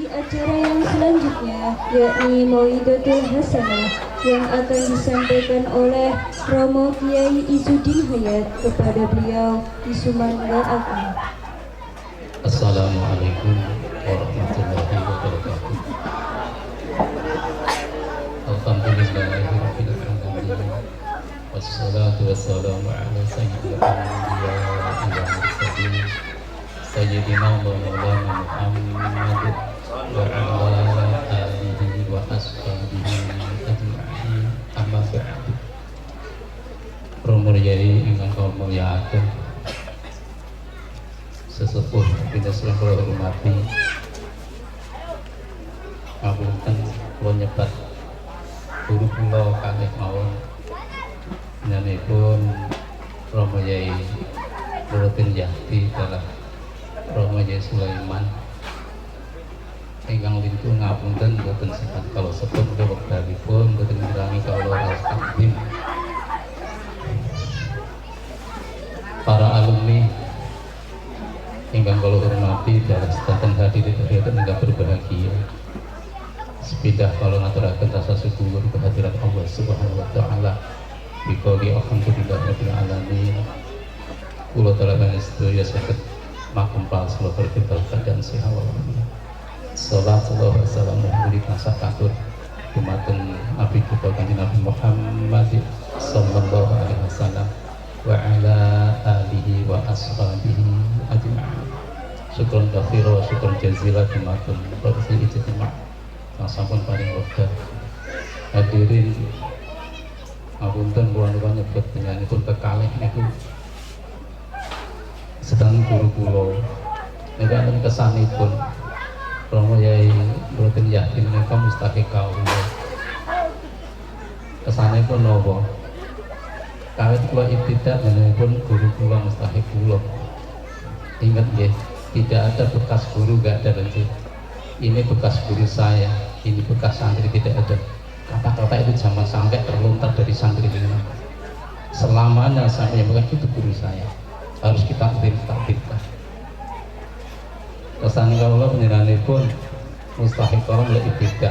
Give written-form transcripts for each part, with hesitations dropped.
acara yang selanjutnya, yakni Mau'idatul Hasanah yang akan disampaikan oleh Romo Kiai Izzuddin Hayat. Kepada beliau disumanggakan. Assalamualaikum warahmatullahi wabarakatuh. Alhamdulillahirabbil alamin. Wassalatu wassalamu ala sayyidil anbiya'i wal mursalin sayyidina wa maulana Muhammad wa ala alihi wa ashabihi ajma'in. Amma ba'du. Romo Yai ingkang kula mulyakaken, sesepuh kita sering kula hormati, ngapunten kula nyebat guru kula kalih mawon nyanipun Romo Yai Nuruddin Yahdi dalah Romo Yai Sulaiman ingkang lintu ngapunten boten sekat kalau sepun wekdalipun boten ngirangi kawula al-takdim. Para alumni ingkang kula hormati dalah sedanten hadirin ingkang berbahagia, sepindah kula ngaturaken rasa syukur kehadiran Allah Subhanahu wa taala bikoli alhamdulillahirabbil alamin. Kula talaban sedaya saged makumpal salat berkebal dan sehat walafiat. Sallallahu wasallam muhammadin nasakatur dumateng Nabi kita kanjeng Nabi Muhammad sallallahu alaihi wasallam wa ala alihi wa ashabihi ajma'in. Syukron katsira wa syukron jazila dumateng Profesor Ijtima kang sampun paring wekdal. Hadirin ngapunten kula nuwun nyebut penyanipun kekalih niku sedang guru kula niku enten kesanipun Romo Yai Nuruddin Yahdi menika mustahik kawula. Kesanipun napa? Kawit kula ibtidak menipun guru kula mustahik kula. Ingat nggih, tidak ada bekas guru, enggak ada rezeki. Ini bekas guru saya, ini bekas santri, tidak ada. Kata-kata itu jangan sampai terlontar dari santri ini. Selamanya saya menyampaikan itu guru saya. Harus kita takdirkan. Kesan kawula panjenenganipun mustahik kala mulai ibtidak.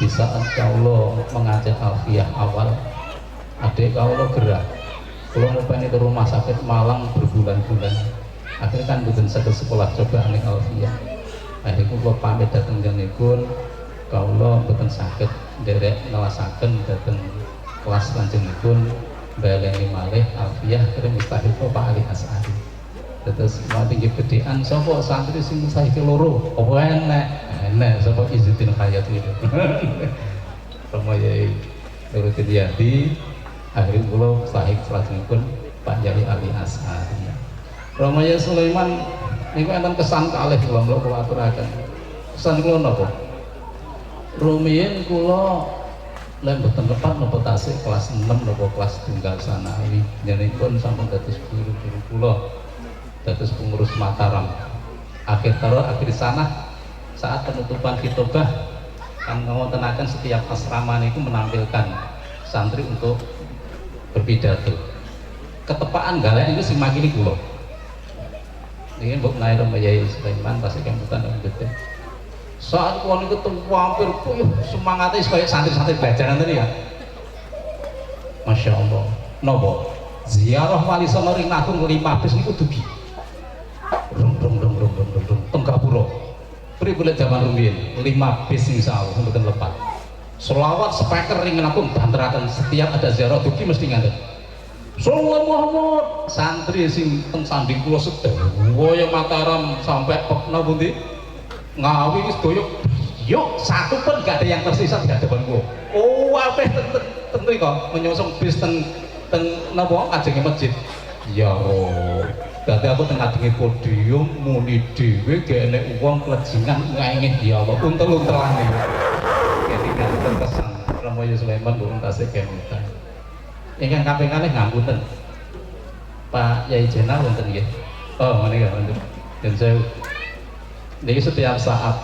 Di saat kawula mengajak alfiyah awal, adik kawula gerah. Kula ngupeni ke rumah sakit Malang berbulan-bulan. Akhirnya kan bukan satu sekolah coba ning alfiyah. Akhirnya kula pamit dateng njenipun, kawula mboten saged nderek nelasaken dateng kelas lanjutipun baleni malih alfiyah kira mustahil Pak Ali As'ari. Terus mau tinggi gedean sapa santri sing mustahil loro apa enek sapa Izzuddin Hayat itu. Romo Yai Nuruddin Yahdi akhirnya kula mustahil salajengipun Pak Yai Ali As'ari. Romo Yai Sulaiman niku enten kesan kalih kula aturaken. Kesan kula napa? Rumiyin kula lek mboten tepat napa tasik kelas 6 napa kelas tunggal sanawi njenipun sampun dados guru-guru kula dados pengurus Mataram. Akhir sana saat penutupan khitbah kan ngawontenaken setiap asrama niku menampilkan santri untuk berpidato. Ketepaan galak itu sing makili kula. Niki mbok menawi Romo Yai Sulaiman tasik kemutan gede. Saat kula niku hampir semangate kaya santri-santri belajar nanti ya. Masya Allah. Napa? Ziarah Wali Songo ring Nagung 5 bis niku dugi. Teng Gapura. Pripun zaman rumiyin 5 bis insyaallah mboten lepat. Selawat speaker ring Nagung banteraken setiap ada ziarah dugi mesti ngaten. Sallallahu Muhammad santri sing teng sanding kula sedaya waya Mataram sampai napa pundi? Ngawi wis doyok yuk satu pun gak ada yang tersisa di hadapan gua. Oh apa tentu kok menyongsong bis teng napa ajenge masjid. Ya roh dadi aku teng ajenge podium muni dhewe gak enek wong klejingan ngengeh ya Allah untel-untelan iki. Ketika ten kesan Romo Yai Sulaiman burung tasik kemutan. Ingkang kaping kalih ngapunten. Pak Yai Jenal wonten nggih. Oh menika wonten. Dan saya niki setiap saat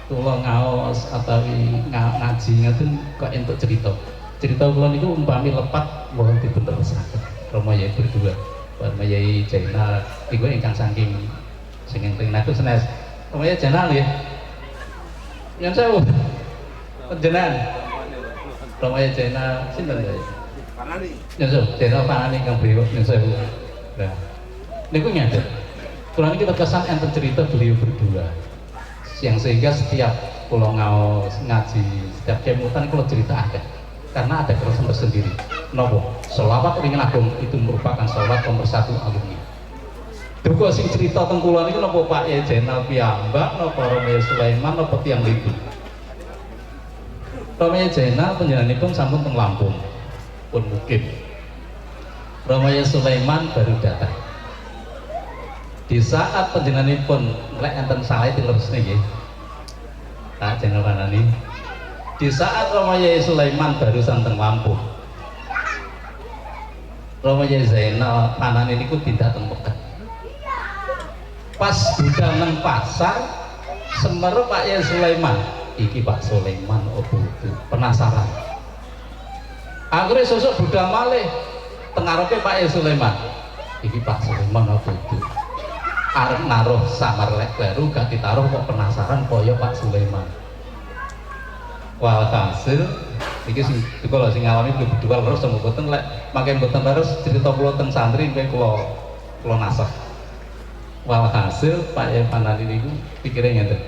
kula ngaos atawi ngaji ngaten kok entuk cerita. Cerita kula niku umpami lepat mohon dipun terusaken. Romo Yai berdua, Romo Yai Jainal niku ingkang saking sing ing naku senes. Romo Yai Jainal nggih. Yang sewu. Panjenengan. Ramaya Jena sinten ya? Panani. Yang sewu, Jena Panani kang beliau yang sewu. Nah, niku nyadar. Kurang ini terkesan enten cerita beliau berdua. Yang sehingga setiap pulau ngaos ngaji, setiap kemutan kalau cerita ada. Karena ada keresahan tersendiri. Nopo, sholawat ring agung itu merupakan sholawat nomor 1 alumni. Duga sing cerita teng kula niku napa Pak Yai Zainal piyambak napa Romeo Sulaiman napa tiyang libu. Romeo Zainal panjenenganipun sampun teng Lampung. Pun mungkin. Romeo Sulaiman baru datang. Di saat panjenenganipun lek enten salah dileresne nggih. Tak jeneng panani. Di saat Romeo Sulaiman barusan teng Lampung. Romeo Zainal panane niku tidak teng Mekah. Pas budal nang pasar semeru Pak Yai Sulaiman iki Pak Sulaiman opo itu penasaran akhirnya sosok budal malih tengarepe Pak Yai Sulaiman iki Pak Sulaiman opo itu arep naruh samar lek kleru gak ditaruh kok penasaran kaya Pak Sulaiman walhasil iki sing kula sing ngalami berdua terus sama boten lek mangke boten terus cerita kula teng santri kowe kula nasah. Walhasil Pak Yai Panani niku pikire ngeten.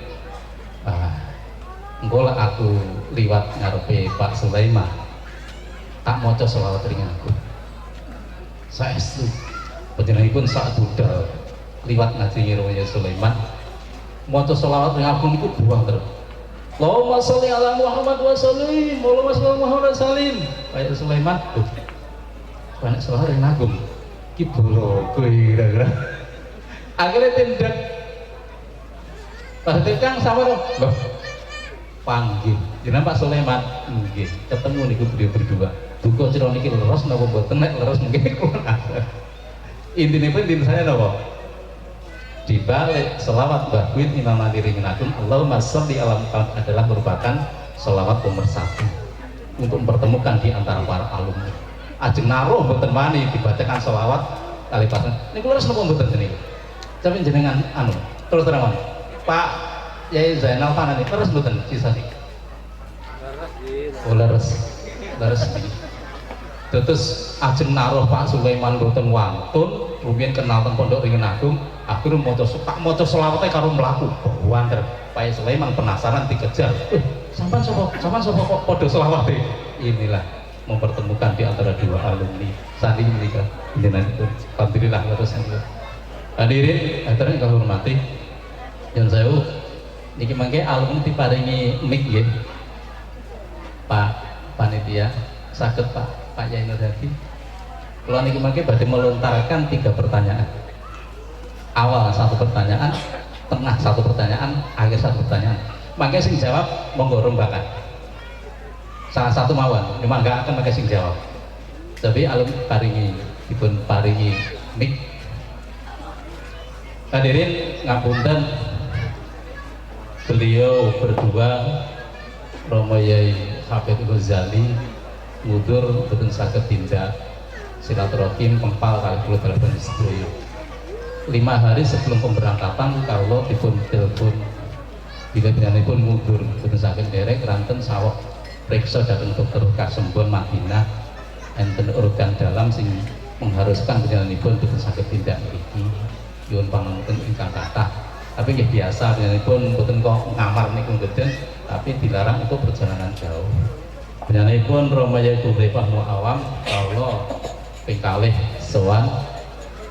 Engko lek aku liwat ngarepe Pak Sulaiman tak maca selawat ring aku. Saestu panjenenganipun sak budal liwat ngaji Romeo Sulaiman maca selawat ring aku niku buang terus. Allahumma sholli ala Muhammad wa sallim. Allahumma sholli ala Muhammad wa sallim. Pak Yai Sulaiman banyak selawat ring aku. Ki boro kowe kira-kira. Akhirnya tindak Pak Kang sama dong loh panggil jenengan Pak Sulaiman nggih ketemu niku beliau berdua duka cira niki leres napa mboten nek leres nggih intine pun din saya napa dibalik selawat Mbah Kuit Imam Mandiri Minakun Allahumma sholli ala Muhammad adalah merupakan selawat nomor 1 untuk mempertemukan di antara para alumni ajeng naruh mboten wani dibacakan selawat kali pasan niku leres napa mboten niku tapi jenengan anu terus terang Pak Yai Zainal Panani terus mboten sisa nih leres terus ajeng naruh Pak Sulaiman mboten wantun rumiyin kenal teng Pondok Ringin Agung akhirnya maca selawate karo mlaku wanter Pak Yai Sulaiman penasaran dikejar sampean sapa kok padha selawate inilah mempertemukan di antara dua alumni saat ini menikah jenengan itu alhamdulillah terus hadirin hadirin kalau hormati yang saya niki mangke alumni diparingi mic nggih Pak panitia saged Pak Yai Nur Hadi kula niki mangke badhe melontarkan 3 pertanyaan awal 1 pertanyaan tengah 1 pertanyaan akhir 1 pertanyaan mangke sing jawab monggo rombakan salah satu mawon cuma enggak akan mangke sing jawab tapi alumni dipun paringi mic. Hadirin ngapunten beliau berdua Romo Yai Hafid Ghazali ngudur boten saged tindak silaturahim pengpal kali kula telepon sedaya 5 hari sebelum pemberangkatan kalau dipun telepon bila pun ngudur boten saged derek ranten sawah periksa dhateng dokter Kasembon Madinah enten organ dalam sing mengharuskan panjenenganipun boten saged tindak mriki nyuwun pangapunten ingkang kathah tapi nggih biasa panjenenganipun mboten kok ngamar niku mboten tapi dilarang untuk perjalanan jauh panjenenganipun Romo Yai Hudzaifah Muawam kawula ping kalih sowan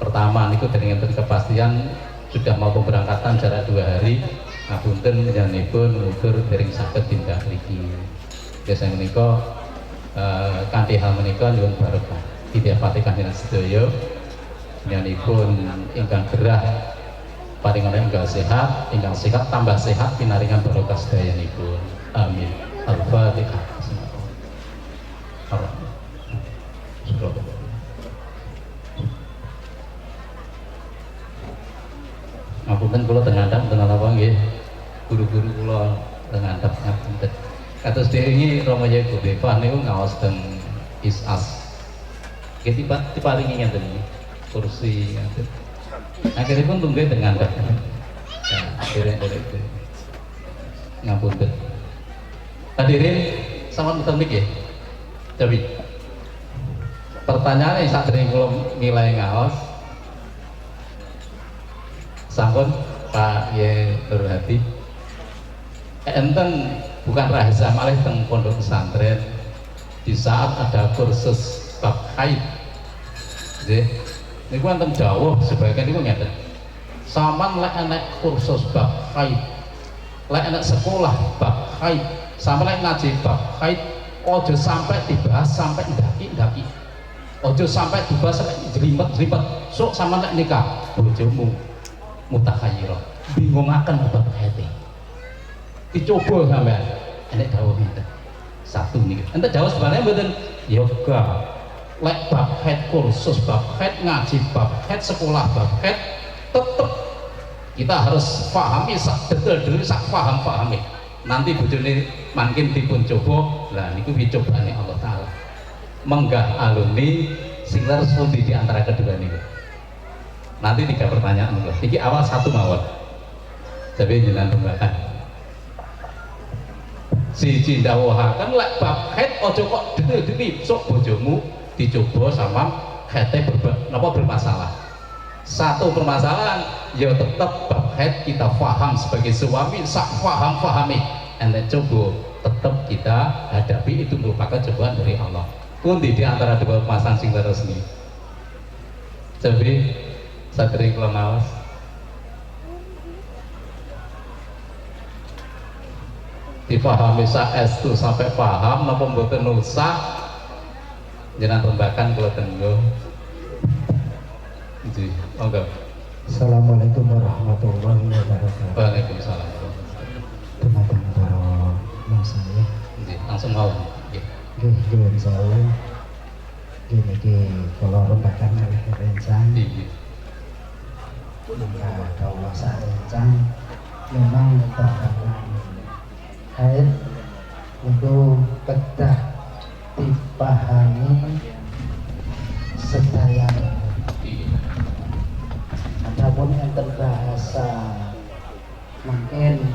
pertama niku dening enten kepastian sudah mau pemberangkatan jarak 2 hari ngapunten panjenenganipun ngudur dereng saged tindak mriki biasa menika kanthi hal menika nyuwun barokah didhapati kanjeng sedaya pun ingkang gerah paringan ingkang sehat tambah sehat pinaringan barokah sedayanipun amin al-fatihah ngapunten kula teng ngandhap teng apa nggih guru-guru kula teng ngandhap ngapunten kados dhewe Romo Yai Hudzaifah niku ngaos teng ISAS nggih diparingi ngenten iki kursi akhirnya pun tunggu dengan akhirnya dari itu ngapunten Hadirin sama nonton ya. Tapi pertanyaan yang saat ini belum nilai ngaos sampun Pak Ye Nurhadi enten bukan rahasia malih teng pondok pesantren di saat ada kursus bab haid nggih niku wonten dawuh sebagian niku ngeten saman lek enek kursus bab haid lek enek sekolah bab haid sampe lek ngaji bab haid ojo sampai dibahas sampai ndaki ojo sampai dibahas sampai jelimet sok sama nek nikah bojomu mutakhayira bingungaken bab haid dicoba sampean enek dawuh ngeten satu nih ente jauh sebenarnya mboten yoga lek bab haid kursus bab haid ngaji bab haid sekolah bab haid tetep kita harus pahami sak detail sak pahami nanti bojone makin dipun coba lah niku dicobane Allah Ta'ala menggah alumni sing leres pundi di antara kedua niku nanti 3 pertanyaan niku iki awal 1 mawon tapi jenengan pembahasan siji ndawuhaken lek bab haid aja kok detail sok bojomu dicoba sama haidnya bermasalah satu permasalahan ya tetap bab haid kita paham sebagai suami sak pahami ente coba tetap kita hadapi itu merupakan cobaan dari Allah pundi di antara dua pasangan sing resmi jadi satri kula maos dipahami sak estu sampai paham napa mboten usah jenengan rembakan kula tenggo nggih monggo. Assalamualaikum warahmatullahi wabarakatuh. Waalaikumsalam. Teman-teman para saya nggih langsung mau nggih nggih saya niki kula rembakan oleh rencang nggih kalau sak rencang memang babagan haid itu kedah dipahami sedaya adapun enten bahasa mungkin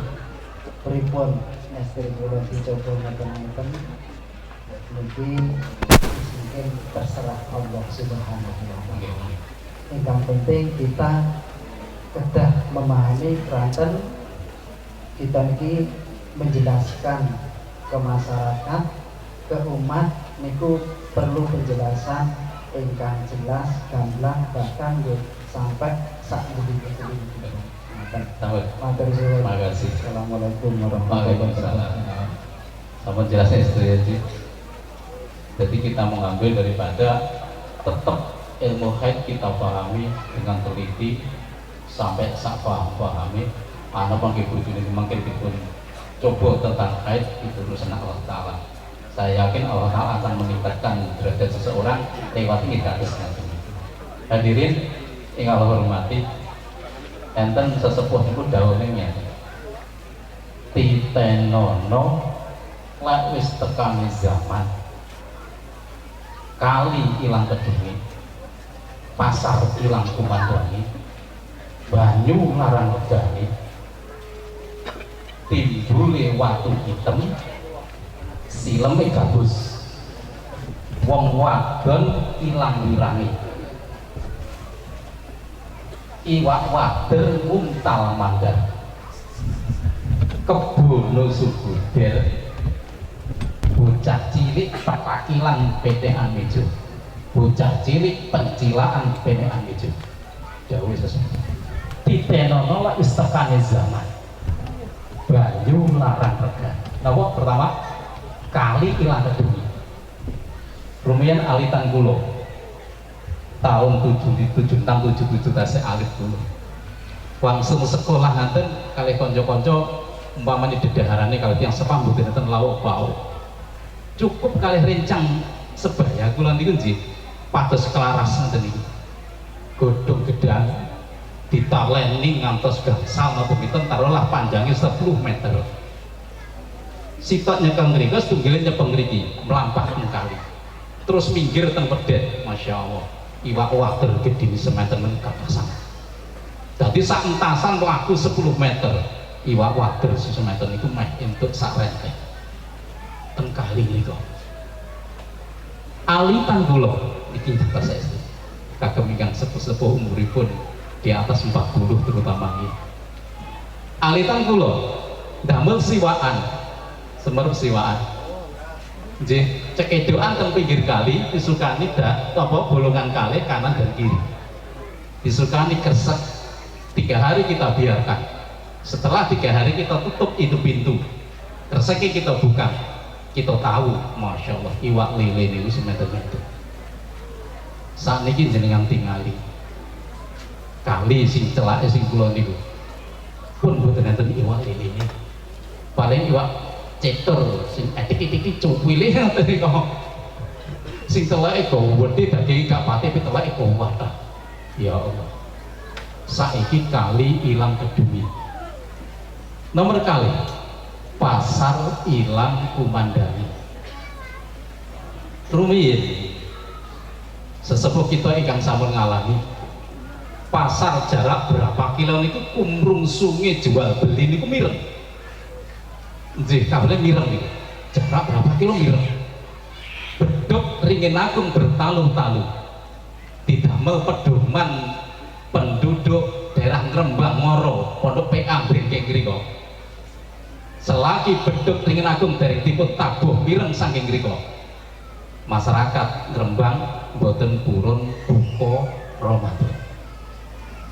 pripun nestri kula dicoba ngeten-ngeten mungkin terserah Allah Subhanahu wa taala. Yang penting kita kedah memahami keranten kita ini menjelaskan ke masyarakat ke umat niku perlu penjelasan ingkang jelas gamblang bahkan sampai sak begitu. Terima kasih. Assalamualaikum warahmatullahi wabarakatuh. Sama jelasnya istri aja. Jadi kita mengambil daripada tetap ilmu haid kita pahami dengan teliti sampai sak pahami. Anak panggil bujuni makin dipun coba tentang haid itu urusan Allah Ta'ala. Saya yakin Allah Ta'ala akan meningkatkan derajat seseorang lewat ini gratisnya. Hadirin yang Allah hormati, enten sesepuh itu dawuhnya titenono lek wis tekani zaman kali ilang kedungi pasar ilang kumandani banyu larang regani timbule watu hitam sileme gabus wong wadon ilang wirangi iwak wader muntal mandar kebono subuder bocah cilik patakilan petean mejo bocah cilik pencilaan petean mejo jauh sesuatu titenono la istekane zaman banyu larang rega napa pertama kali ilang kedungi rumiyin alitan kulo tahun 76 77 tasih alit dulu langsung sekolah nanten kali konco-konco umpamanya dedaharane kalau yang sepambut nanten lauk pauk cukup kali rencang sebaya kula niku nggih pados kelaras nanten iki godhong gedang ditaleni ngantos gangsal napa pinten taruhlah panjangnya 10 meter sitok nyekel mriku setunggal nyepeng mriki mlampah kali terus minggir teng pedet Masya Allah iwak water gede semeter katasan jadi sak entasan laku 10 meter iwak water semeter itu meh untuk sak renteng teng kali niku. Alitan kula iki ngertos saestu. Kagem ingkang sepuh-sepuh umuripun di atas 40 terutama nggih. Alitan kula damel siwaan, semerup siwaan. Nggih, cekedokan teng pinggir kali disukani apa bolongan kali kanan dan kiri. Disukani kresek. 3 hari kita biarkan. Setelah 3 hari kita tutup itu pintu. Kerseknya kita buka. Kita tahu, masya Allah, iwak lele ini semeter-meter. Saat ini jenengan tingali kali sing celake sing kula niku pun boten enten iwak lele ini. Paling iwak cetor sing etik-etik cuwile tadi kok. Sing telake gawedhe daging gak pati tapi telake kuwat. Ya Allah. Saiki kali ilang kedumi. Nomor kali pasar ilang kumandani. Rumiyin sesepuh kita ingkang sampun ngalami pasar jarak berapa kilo niku kumrung sungai jual beli niku mireng. Nggih, kabeh mireng niku. Jarak berapa kilo mireng. Beduk ringin agung bertalu-talu. Didamel pedoman penduduk daerah Ngrembang Ngoro Pondok PA Bringkeng ngriko. Selagi beduk ringin agung dari tiput tabuh mireng saking ngriko. Masyarakat Ngrembang boten purun buka Ramadan.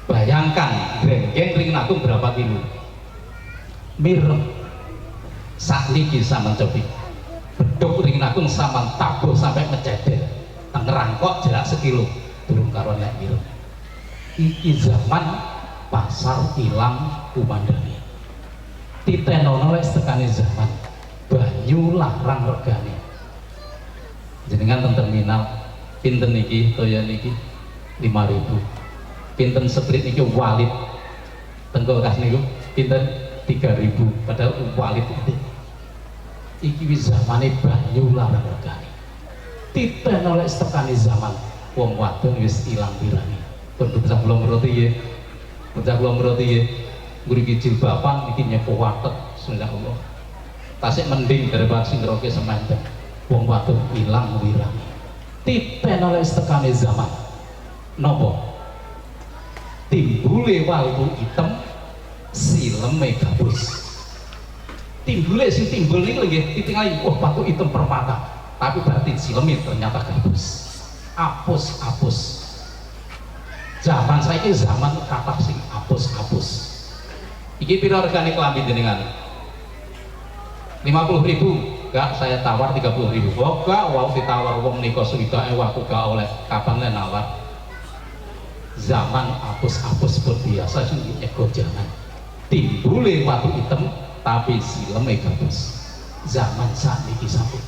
Bayangkan Bringkeng ringin agung berapa kilo? Mireng. Sakniki sampean cobi. Beduk ringin agung sampean tabuh sampai ngeceder. Teng Rangkok jarak sekilo durung karo nek mireng. Iki zaman pasar ilang kumandani. Titenono wis tekane zaman banyu larang regane. Jenengan teng terminal pinten niki toya niki 5.000. Pinten split niki walid teng kulkas niku pinten 3.000 padahal walid itu. Iki wis zamane banyu larang regane. Titenono wis tekane zaman wong wadon wis ilang pirani. Bocah kula meroti nggih. Bocah kula meroti nggih. Mriki jilbaban iki nyepo watet subhanallah. Tasik mending daripada sing roke semanten. Wong wadon ilang wirani. Tipen oleh tekane zaman. Napa? Timbule waltu item sileme gabus. Timbule sing timbul niku nggih ditingali watu item permata. Tapi berarti sileme ternyata gabus. Apus-apus. Zaman saiki zaman kathah sing apus-apus. Iki pira regane klambi jenengan? 50.000. Enggak, saya tawar 30.000. Oh, enggak, wow ditawar wong nika swidake aku gak oleh. Kapan le nawar? Zaman apus-apus pun biasa sing nyego jangan. Timbule watu item tapi sileme gabus. Zaman sakniki sampun.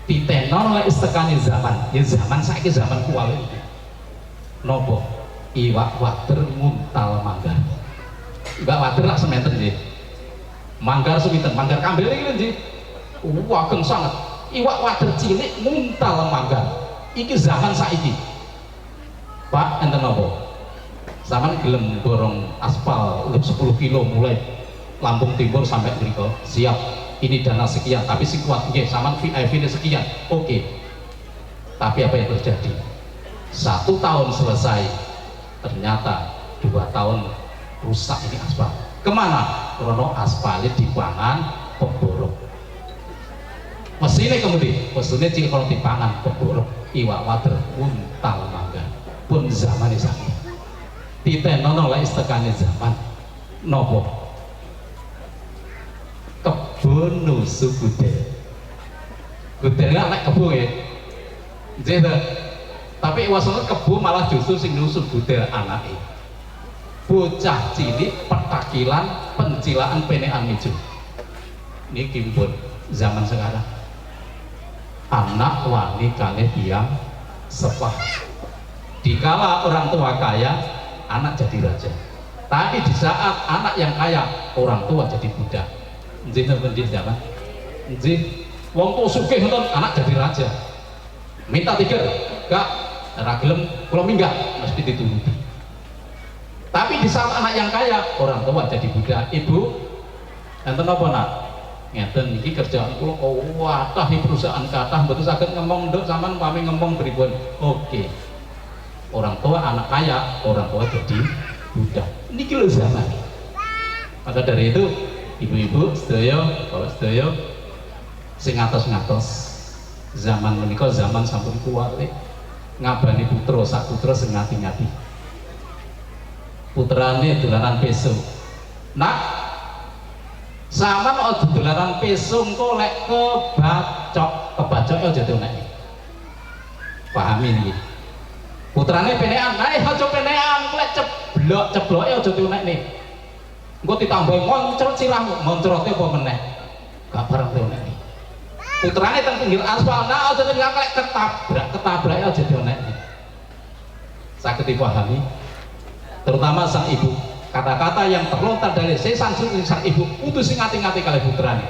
Titenon lek tekane zaman. Ya zaman saiki zaman kuwale iki. Napa? Iwak wader nguntal manggar. Iwak wader lak sementen nggih. Manggar semiten, manggar kambil iki nggih. Ageng sangat. Iwak wader cilik nguntal manggar. Iki zaman saiki. Pak, enten napa? Sampeyan gelem borong aspal 10 kilo mulai Lampung Timur sampai mriko. Siap. Ini dana sekian, tapi sing kuat nggih, sampean VIP sekian. Oke. Tapi apa yang terjadi? 1 tahun selesai, ternyata 2 tahun rusak ini aspal. Kemana? Krono aspalnya dipangan pemborok. Mesinnya kemudian, mesinnya jika kalau dipangan pemborok, iwak wader untal mangga. Pun zaman ini sakit. Titenono lah istekane zaman. Nopo? Kebun nusu gudel. Gudel nggak naik kebun ya? Jadi tapi wasana kebo malah justru sing nusuk budal anake. Bocah cilik petakilan pencilaan penekan meja. Niki pun zaman sekarang. Anak wani kalih tiyang sepah. Dikala orang tua kaya, anak jadi raja. Tapi di saat anak yang kaya, orang tua jadi budak. Nggih napa zaman? Nggih. Wong tuwa sugih nonton anak jadi raja. Minta tiga, gak ragelem kalau minggat mesti dituruti. Tapi di saat anak yang kaya orang tua jadi budak. Ibu enten apa nak? ngeten iki kerjaan kula kuwatah di perusahaan kathah mboten saged ngomong nduk sampean pami ngomong pripun. Oke. Orang tua anak kaya, orang tua jadi budak. Niki lho zaman. Maka dari itu ibu-ibu sedaya, kalau sedaya sing ngatos-ngatos zaman menika zaman sampun kuwate ngabani putra sak putra sing ngati-ngati. Putrane dolanan peso. Nak, sampean aja dolanan peso engko lek kebacok aja dionek. Pahami niki. Putrane penekan, aja penekan, lek ceblok aja dionek nih. Engko ditambahi moncrot sirahmu, moncrote apa meneh? Gak bareng dionek nih. Putrane teng pinggir aspal, nah aja lek ketabrak aja dionek nih. Saged dipahami. Terutama sang ibu, kata-kata yang terlontar dari sang ibu kudu sing ngati-ngati kalih putrane.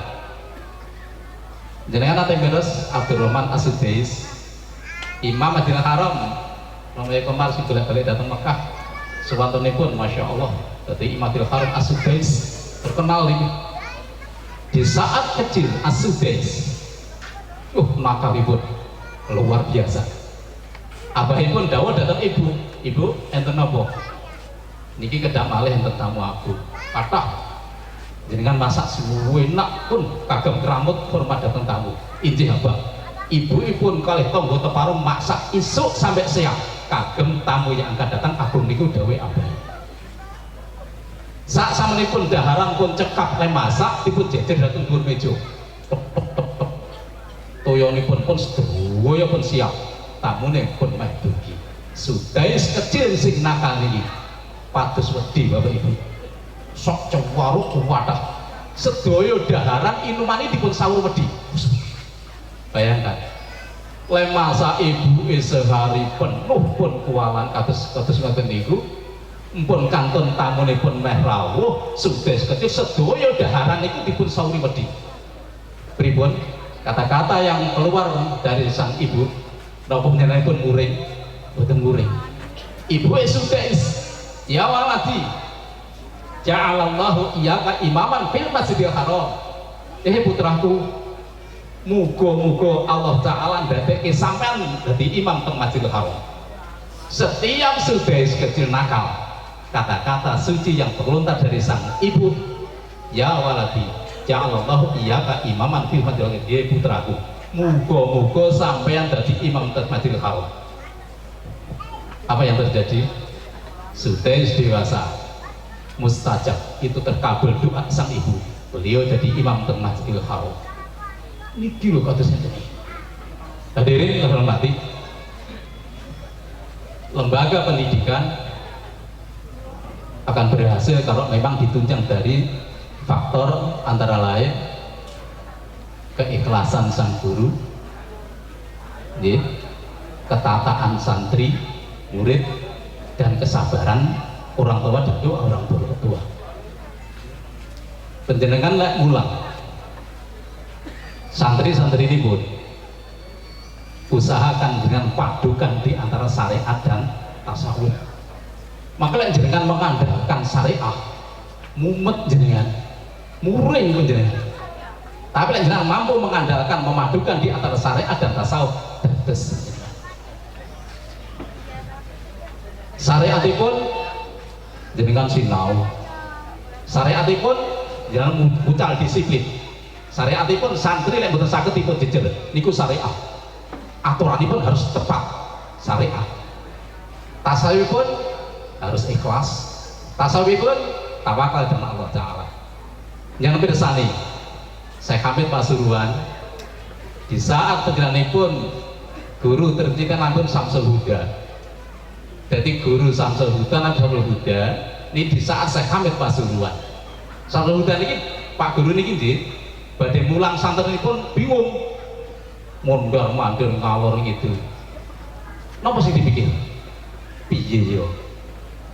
Jenengan ate beres Abdurrahman As-Sudais, Imam Madinah Haram, namanya kemar sing golek-golek datang Mekah. Sewantunipun Masya Allah, dadi Imam Madinah Haram As-Sudais terkenal ini. Di saat kecil As-Sudais, nakalipun luar biasa. Abahipun dawuh datang ibu enten napa? Niki kedak malih enten tamu aku. Kathah jenengan masak suwenak pun kagem keramut hormat datang tamu. Injih Abah. Ibu-ibun kalih tangga teparum masak isuk sampai siang kagem tamu yang akan datang agung niku dawuh Abah. Sak samenipun daharan pun cekap le masak dipun jejer dateng dhuwur meja. Toyonipun pun sedaya pun siap. Tamune pun meh dugi. Sudais kecil sing nakal niki. Pados wedi Bapak Ibu. Sok cewaruk wadah. Sedaya daharan inumane dipun sawur wedi. Bayangkan. Le masak ibu sehari penuh pun kualan kados ngoten niku. Mpun kantun tamunipun meh rawuh, sudais kecil sedaya daharan niku dipun sawuri wedi. Pripun? Kata-kata yang keluar dari sang ibu napa panjenenganipun muring? Boten muring. Ibu sudais, ya waladi, ja'alallahu iyyaka imaman fil masjidil haram. Putraku, muga-muga Allah Ta'ala ndadekke sampean dadi imam teng Masjidil Haram. Setiap sudais kecil nakal, kata-kata suci yang terlontar dari sang ibu, ya waladi, ja'alallahu iyyaka imaman fil masjidil haram. Putraku, muga-muga sampean dadi imam teng Masjidil Haram. Apa yang terjadi? Sudais dewasa, mustajab, itu terkabul doa sang ibu. Beliau jadi imam teng Masjidil Haram. Niki lho kados ngeten. Hadirin yang hormati, lembaga pendidikan akan berhasil kalau memang ditunjang dari faktor antara lain keikhlasan sang guru, ketataan santri, murid, dan kesabaran orang tua dan doa orang tua. Penjenengan lek mulang santri-santri ini pun usahakan dengan padukan di antara syariat dan tasawuf. Maka lek jenengan mengandalkan syariat, mumet jenengan, muring pun jenengan. Tapi lek jenengan mampu mengandalkan memadukan di antara syariat dan tasawuf, dados syariatipun jenengan sinau, syariatipun jangan mucal disiplin, syariatipun santri yang betul saged dipun jejer niku syariat, aturanipun harus tepat syariat, tasawufipun harus ikhlas, tasawufipun tawakal dengan Allah Ta'ala. Yang pirsani Syekh Hamid Pasuruan di saat penjenenganipun guru tercinta nampun Samsul Huda. Jadi guru Samsul Huda Nabi Samsul Huda ini di saat Syekh Hamid Pasuruan. Samsul Huda ini Pak Guru ini nggih badhe mulang santri pun bingung. Mondar mandir ngalor gitu. Napa sing dipikir? Piye yo?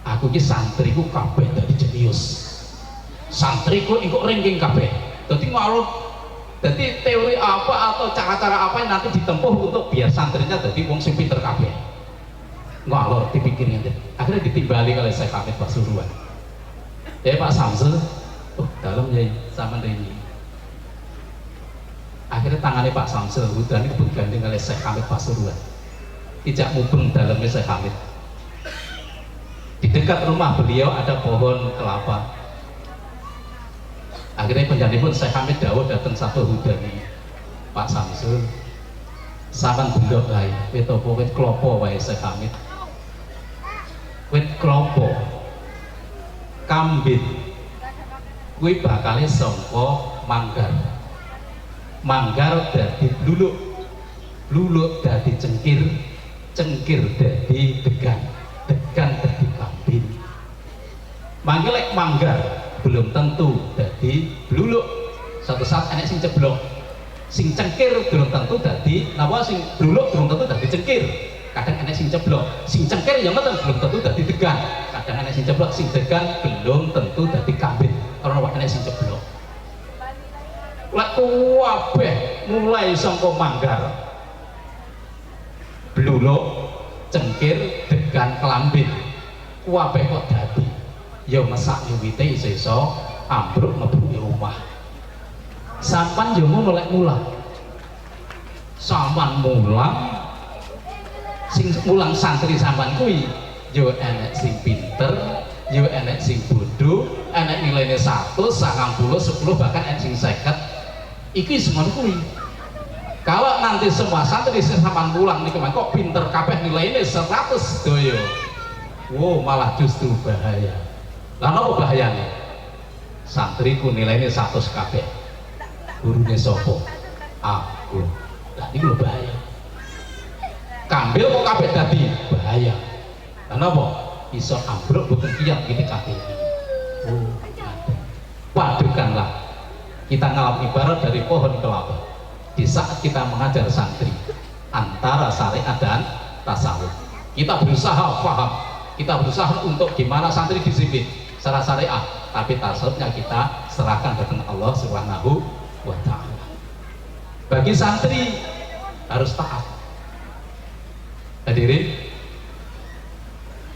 Aku ki santriku kabeh dadi jenius. Santriku engko ranking kabeh. Dadi ngalor. Dadi teori apa atau cara-cara apa yang nanti ditempuh untuk biar santrinya dadi wong sing pinter kabeh. Ngalor dipikirnya deh. Akhirnya ditimbali oleh Syekh Hamid Pasuruan. Ya Pak Samsul, dalam ya sama ini. Akhirnya tangannya Pak Samsul Hudan itu bergandeng oleh Syekh Hamid Pasuruan, tidak mubeng dalamnya Syekh Hamid. Di dekat rumah beliau ada pohon kelapa. Akhirnya penjanipun Syekh Hamid dawuh datang satu Hudani, Pak Samsul, saman bendok lain, wit apa wit klopo wae Syekh Hamid. Wit klopo, kambit, kuwi bakale sangka manggar. Manggar dadi luluk, luluk dadi cengkir, cengkir dadi degan, degan dadi kambing. Mangke lek manggar belum tentu dadi luluk. Satu saat enek sing ceblok, sing cengkir belum tentu dadi napa, sing luluk belum tentu dadi cengkir. Kadang enek sing ceblok, sing cengkir yang mboten belum tentu dadi degan. Kadang enek sing ceblok, sing degan belum tentu dadi kambing. Karena enek sing ceblok. Lek kabeh mulai saka manggar, bluluk, cengkir, degan, kelambing, kabeh kok dadi ya mesak wiwite iso ambruk mlebu omah. Sampan yo ngono lek mulang. Sampan mulang, sing mulang santri sampan kuwi yo enek sing pinter, yo enek sing bodoh, enek nilainya 100, 90, 10, bahkan enek sing 50. Iki semono kuwi. Kalau nanti semua santri sampan mulang niku kok pinter kabeh nilainya 100 doyo. Wow, malah justru bahaya. Lah napa bahayane? Santriku nilainya 100 kabeh. Gurune sapa? Aku. Lah iki lho bahaya. Kambil kok kabeh dadi bahaya. Lah napa? Iso ambruk boten kiyat gitu kabeh. Oh, padukanlah kita ngalam ibarat dari pohon kelapa. Di saat kita mengajar santri antara syariat dan tasawuf, kita berusaha paham, kita berusaha untuk gimana santri disiplin secara syariat, tapi tasawufnya kita serahkan kepada Allah Subhanahu wa Ta'ala. Bagi santri harus taat. Hadirin,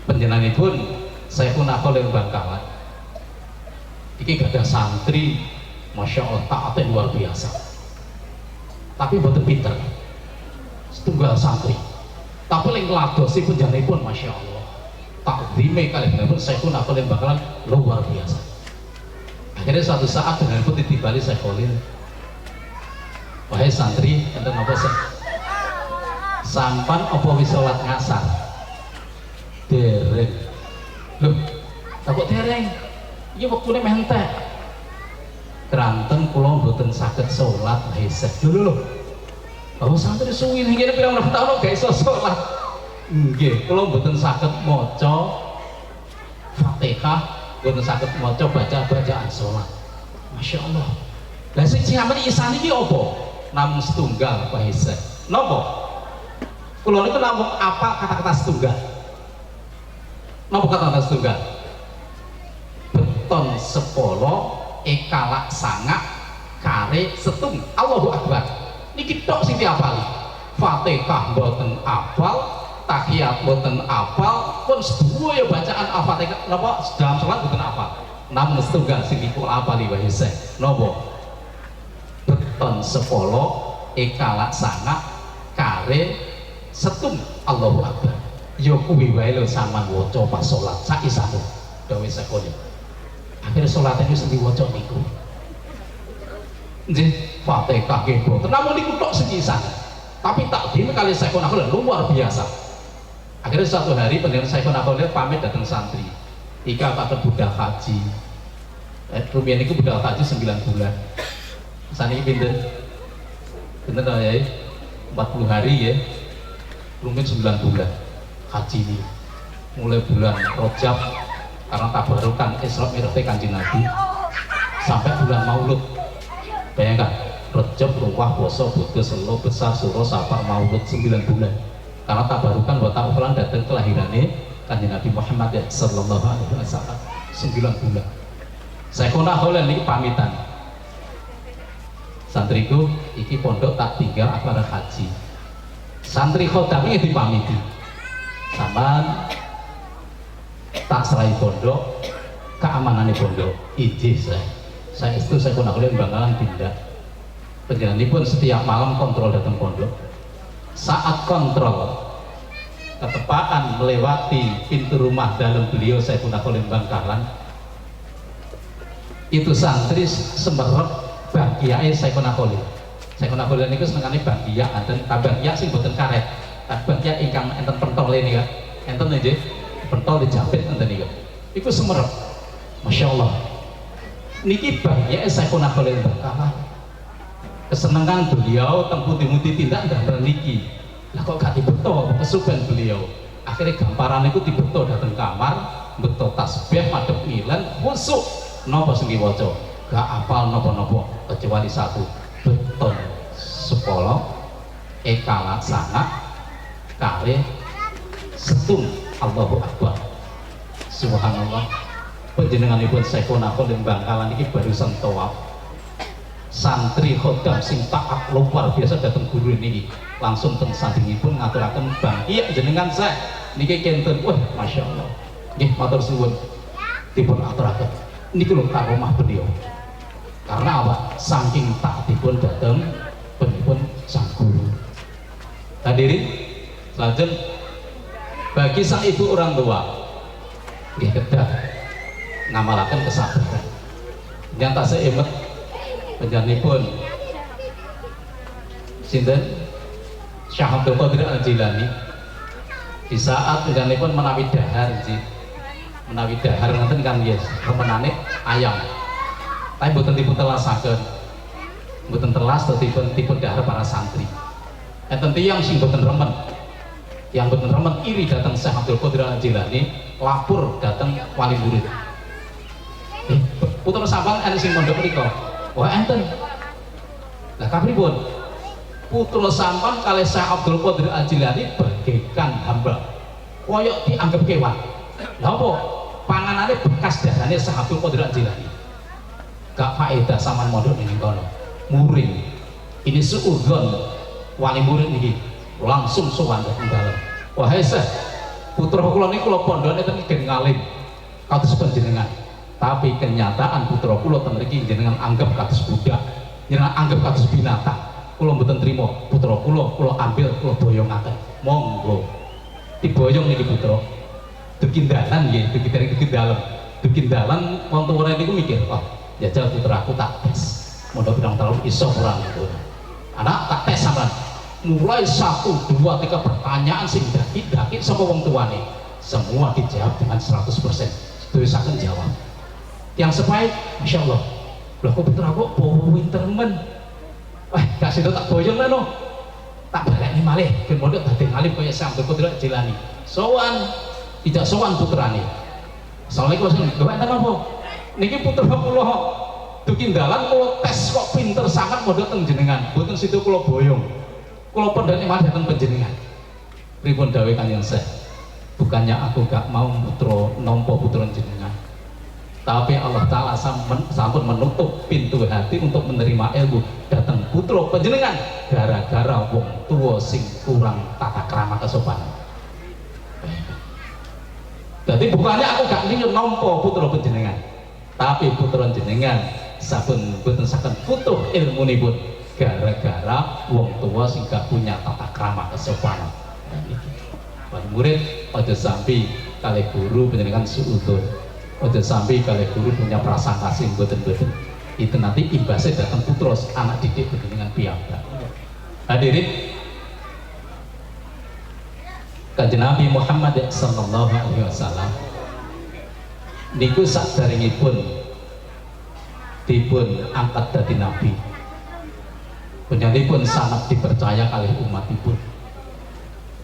panjenenganipun Syekhuna Khalil Bangkalan iki gak ada santri, masya Allah taatnya luar biasa, tapi boten pinter, setunggal santri, tapi yang ngeladosi panjenenganipun masya Allah takzime kali benar-benar Syekhuna Khalil Bangkalan luar biasa. Akhirnya suatu saat panjenenganipun ditibali Syekh Khalil, wahai santri, enten apa sih? Sampan apa wis salat ngasar? Dereng. Loh, takut dereng. Iki wektune meh entek. Keranten kula mboten saged salat isih. Lho. Kalau santri suwi ngene pirang-pirang taun gak iso salat. Nggih, kula mboten saged maca Fatihah, mboten saged maca bacaan salat. Masya Allah. Lah sing sampeyan isan iki apa? Namung setunggal Pak Isih. Napa? Kula niku namung apa kata-kata setunggal. Napa kata-kata setunggal? Beton sepolo ekalak sangak kare setung Allahu Akbar. Niki tok sing diapali. Fatihah mboten apal, tahiyat mboten apal, pun sedaya bacaan Al-Fatihah napa dalam salat mboten apal. Namung setunggal sing dikula apali wae Isih. Napa? Beton sepolo ekalak sangak kare setung Allahu Akbar. Yo kuwi wae lho sampean waca pas salat sak isane dawuh sekone. Akhire salat niku sing diwaca niku. Nggih, Fatihah nggih boten namung niku tok sing isane. Tapi takdim kali Syekhuna Khalil luar biasa. Akhirnya suatu hari pendengar Syekhuna Khalil pamit datang santri. Ika pakai budak haji. Rumiyin niku budak haji 9 bulan. Saniki pinten? Pinten ta ya? 40 hari ya. Rumit 9 bulan haji ini, mulai bulan Rajab karena tabarukan Isra Mi'raj Kanjeng Nabi sampai bulan Maulud. Bayangkan Rajab, Ruwah, Poso, Bodho, Selo, Besar, Suro, Safar, Maulud 9 bulan karena tabarukan wa ta'afulan datang kelahirannya Kanjeng Nabi Muhammad sallallahu alaihi wasallam 9 bulan. Syekhuna Khalil niki pamitan. Santriku iki pondok tak tinggal acara haji. Santri khodamnya dipamiti sampean tak serai pondok, keamanannya pondok izin saya itu Syekhuna Khalil Bangkalan tindak Panjenenganipun setiap malam kontrol datang pondok. Saat kontrol ketepaan melewati pintu rumah dalam beliau Syekhuna Khalil Bangkalan, itu santri semerep bagiae Syekhuna Khalil. Syekhuna Khalil niku senengane bagia dan bagia sing boten karet. Bagia ingkang enten pentole nika. Enten nggih pentol dijapit enten niku. Iku semerep. Masyaallah. Niki bagiae Syekhuna Khalil Bangkalan. Kesenangan beliau temputi-muti tindak dan niki. Lah kok gak dibeto kesupen beliau. Akhirnya gamparan itu dibeto datang kamar, beto tasbih madhep ngilen, khusuk napa sing diwaca. Gak apal napa-napa kecuali satu, beton sepolo ekala sana kali setung Allahu Akbar. Subhanallah. Panjenenganipun Syekhuna Khalil Bangkalan iki barusan tawaf. Santri khodam sing taat luar biasa datang guru niki langsung teng sandingipun ngaturaken bang iya jenengan saya niki kenten wah masya Allah nggih matur suwun dipun aturaken niki lho karomah beliau karena apa saking taatipun dateng penipun sang guru. Hadirin selanjutnya bagi sang ibu orang tua nggih kedah ngamalaken kesabaran yang tak seimet penjanipun sinten Syekh Abdul Qadir Al-Jilani di saat penjanipun menawi dahar menawi dahar nanten kan yes remenane ayam tapi mboten dipun telasaken mboten telas dipun dahar para santri enten tiyang sing mboten remen yang mboten remen iri datang Syekh Abdul Qadir Al-Jilani lapor datang wali murid putra sampean ana sing mondok mriku. Wah enten. Lah kapripun? Putra sampan kalih Syekh Abdul Qadir Al-Jilani bagaikan hamba. Koyok dianggap kewan. Lah apa? Panganane bekas darane Syekh Abdul Qadir Al-Jilani. Gak faedah sampean mondok ning kono. Muring. Ini suudzon wali murid niki langsung sowan dhateng dalem. Wahai Syekh, putra kula niku kula pondhone ten gen ngalim. Kados panjenengan. Tapi kenyataan putra kula teng mriki jenengan anggap kados budak, jenengan anggap kados binatang. Kula mboten trima putra kula ambil kula boyongaken. Monggo. Diboyong niki putra. Dugi dalan nggih, dugi dalem. Dugi dalan wong tuwa niku mikir, "Oh, jajal putraku tak tes. Mondok pirang taun iso ora ngono." Anak tak tes sampean. Mulai 1 2 3 pertanyaan sing daki-daki saka wong tuane. Semua dijawab dengan 100%. Dosaken jawab. Yang sebaik, masya Allah, loh kok putra kok pinter men, wah kasih tak boyong lah no, tak balik nih malih, kemudian tadi ngalim kayak Syekh Abdul Qadir Al-Jilani, sowan, tidak sowan putrane, assalamualaikum warahmatullahi wabarakatuh, niki putra kula dukin dalan kula tes kok pinter sangat mondok teng jenengan, mboten situ kula boyong, kula pondhane malih dateng panjenengan, pripun dawuh Kanjeng Syekh, bukannya aku gak mau putra nampa putra jenengan. Tapi Allah Ta'ala sampun menutup pintu hati untuk menerima ilmu datang putra panjenengan gara-gara wong tua sing kurang tata krama kesopanan. Jadi bukannya aku gak ingin nampa putra panjenengan, tapi putra jenengan sampun boten saged putuh ilmunipun gara-gara wong tua sing gak punya tata krama kesopanan. Para murid aja sampai kali guru panjenengan suudzon. Ojo sampai kalau guru punya prasangka sing boten-boten itu nanti imbasnya datang putra anak didik dengan piyambak. Hadirin Kanjeng Nabi Muhammad sallallahu alaihi wasallam niku sadaringipun dipun angkat dadi nabi. Panjenenganipun sangat dipercaya kalih umatipun.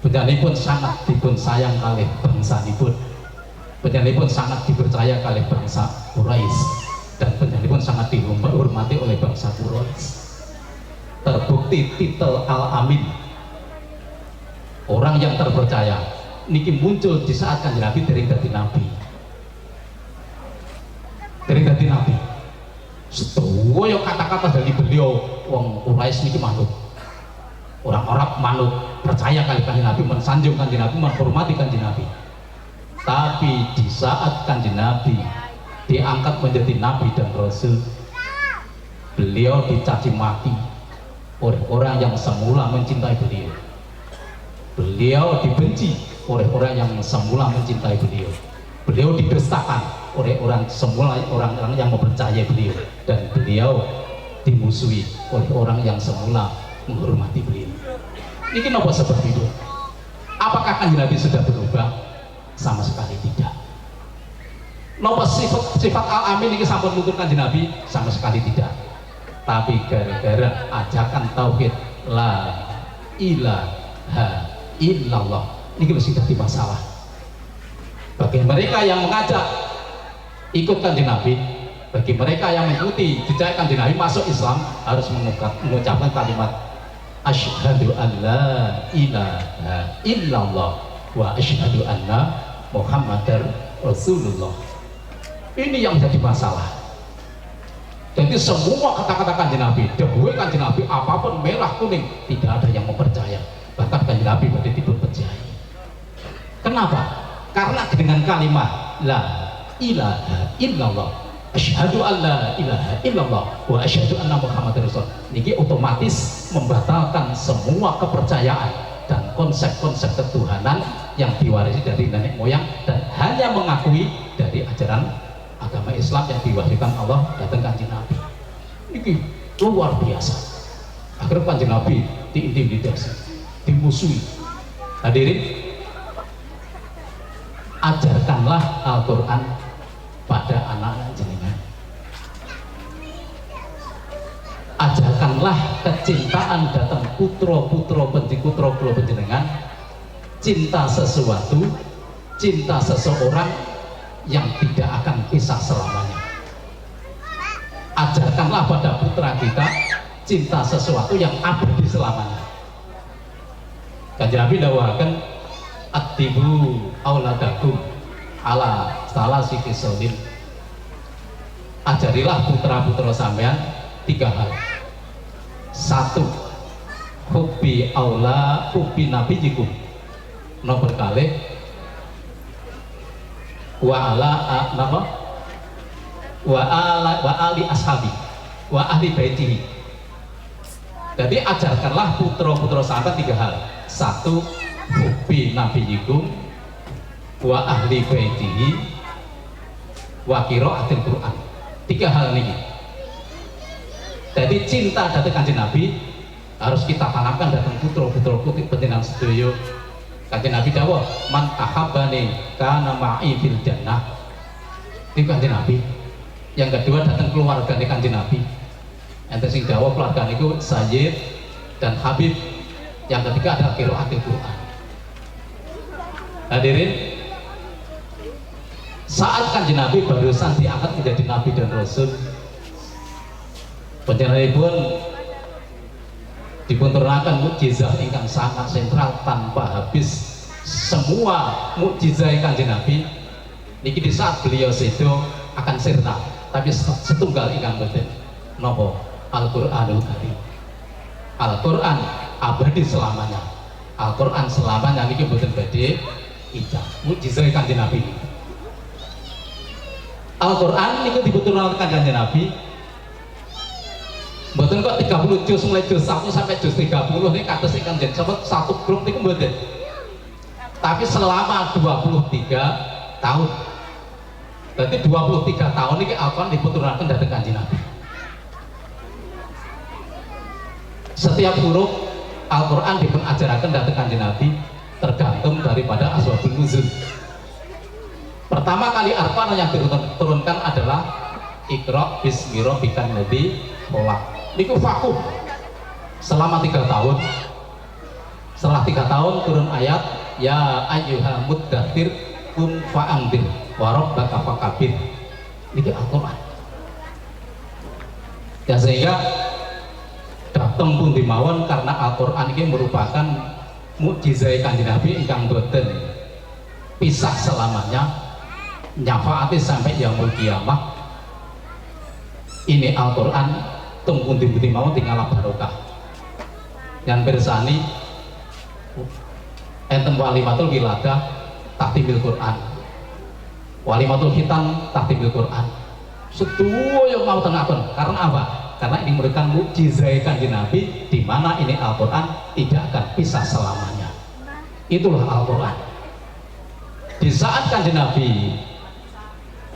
Panjenenganipun sangat dipun sayang kalih bangsanipun. Panjenenganipun sangat dipercaya oleh bangsa Quraisy dan panjenenganipun sangat dihormati oleh bangsa Quraisy. Terbukti titel Al-Amin, orang yang terpercaya, niki muncul di saat Kanjeng Nabi dereng dadi nabi. Dereng dadi nabi. Sedaya kata-kata dari beliau wong Quraisy niki manut. Orang Arab manut, percaya kali Kanjeng Nabi, mensanjung Kanjeng Nabi, menghormati Kanjeng Nabi. Tapi di saat Kanjeng Nabi diangkat menjadi Nabi dan Rasul, beliau dicaci maki, oleh orang yang semula mencintai beliau. Beliau dibenci oleh orang yang semula mencintai beliau. Beliau didustakan oleh orang-orang yang mempercayai beliau, dan beliau dimusuhi oleh orang yang semula menghormati beliau. Ini kenapa seperti itu? Apakah Kanjeng Nabi sudah berubah? Sama sekali tidak. Napa sifat al-amin ini sampun luntur Kanjeng Nabi? Sama sekali tidak. Tapi gara-gara ajakan tauhid la ilaha illallah ini mesti jadi masalah. Bagi mereka yang mengajak ikut Kanjeng Nabi, bagi mereka yang mengikuti jejak Kanjeng Nabi masuk Islam, harus mengucapkan kalimat asyhadu an la ilaha illallah wa asyhadu anna muhammadar rasulullah. Ini yang jadi masalah. Jadi semua kata-kata Kanjeng Nabi, dawuh Kanjeng Nabi, apapun merah kuning, tidak ada yang mempercaya. Bahkan Kanjeng Nabi berarti tidak percaya. Kenapa? Karena dengan kalimat la ilaha illallah, asyhadu an la ilaha illallah wa asyhadu anna muhammadar rasul, ini otomatis membatalkan semua kepercayaan dan konsep-konsep ketuhanan yang diwarisi dari nenek moyang, dan hanya mengakui dari ajaran agama Islam yang diwahyukan Allah datang Kanjeng Nabi. Ini luar biasa. Akhirnya Kanjeng Nabi diintimidasi, dimusuhi. Hadirin, ajarkanlah Al-Quran pada anak-anak jenengan. Ajarkanlah kecintaan datang putra-putra putra panjenengan, cinta sesuatu, cinta seseorang yang tidak akan pisah selamanya. Ajarkanlah pada putra kita cinta sesuatu yang abadi selamanya. Kanjeng Nabi dawuhaken atibu auladakum ala salasi fisolin. Ajarilah putra-putra sampean 3 hal. 1, hubbi nabiyikum. Nomor kalih wa ali ashabi wa ahli baitihi. Jadi ajarkanlah putra-putra sampean 3 hal. 1, hubbi nabiyikum wa ahli baitihi wa qiraatil Quran. 3 hal ini. Jadi cinta datang Kanjeng Nabi harus kita tanamkan datang putra-putra panjenengan sedaya. Kanjeng Nabi dawuh, man ahabbani kana ma'i fil jannah. Ini Kanjeng Nabi. Yang kedua datang keluarga dari Kanjeng Nabi. Ente sing dawuh keluarga niku Sayyid dan Habib. Yang ketiga adalah qiraatul Quran. Hadirin, saat Kanjeng Nabi barusan diangkat menjadi Nabi dan Rasul, panjenenganipun dipunturunkan mukjizat ingkang sangat sentral tanpa habis. Semua mukjizat Kanjeng Nabi niki di saat beliau sedo akan sirna, tapi setunggal ingkang boten napa Al-Qur'anul Karim. Al-Qur'an abadi selamanya. Al-Qur'an selamanya niki boten badhe ijab. Mukjizat Kanjeng Nabi. Al-Qur'an niku dipunturunkan Kanjeng Nabi. Mboten kok 30 juz mulai juz 1 sampai juz 30 ini kados ingkang jen sebut 1 grup niku mboten. Tapi selama 23 tahun. Berarti 23 tahun ini Al-Quran dipunturunkan datang Kanjeng Nabi. Setiap huruf Al-Quran dipunajaraken datang Kanjeng Nabi tergantung daripada asbabun nuzul. Pertama kali Al-Quran yang diturunkan adalah Iqra bismi rabbikal ladzi khalaq. Niku vakum selama 3 tahun. Setelah 3 tahun turun ayat ya ayyuhal muddatsir kum fa'andir wa rabbaka fakabbir. Niki Al-Qur'an. Ya sehingga dateng pun dimawon karena Al-Qur'an ini merupakan mukjizat Kanjeng Nabi ingkang boten pisah selamanya, nyafaati sampai yaumul kiamah. Ini Al-Qur'an tung pundi-pundi mawon tinggal barokah. Yang bersani enten walimatul wiladah tahtimil Quran, walimatul khitan tahtimil Quran. Sedoyo mau tengaken karena apa? Karena ini merupakan mukjizat Kanjeng Nabi, di mana ini Al-Quran tidak akan pisah selamanya. Itulah Al-Quran. Di saat Kanjeng Nabi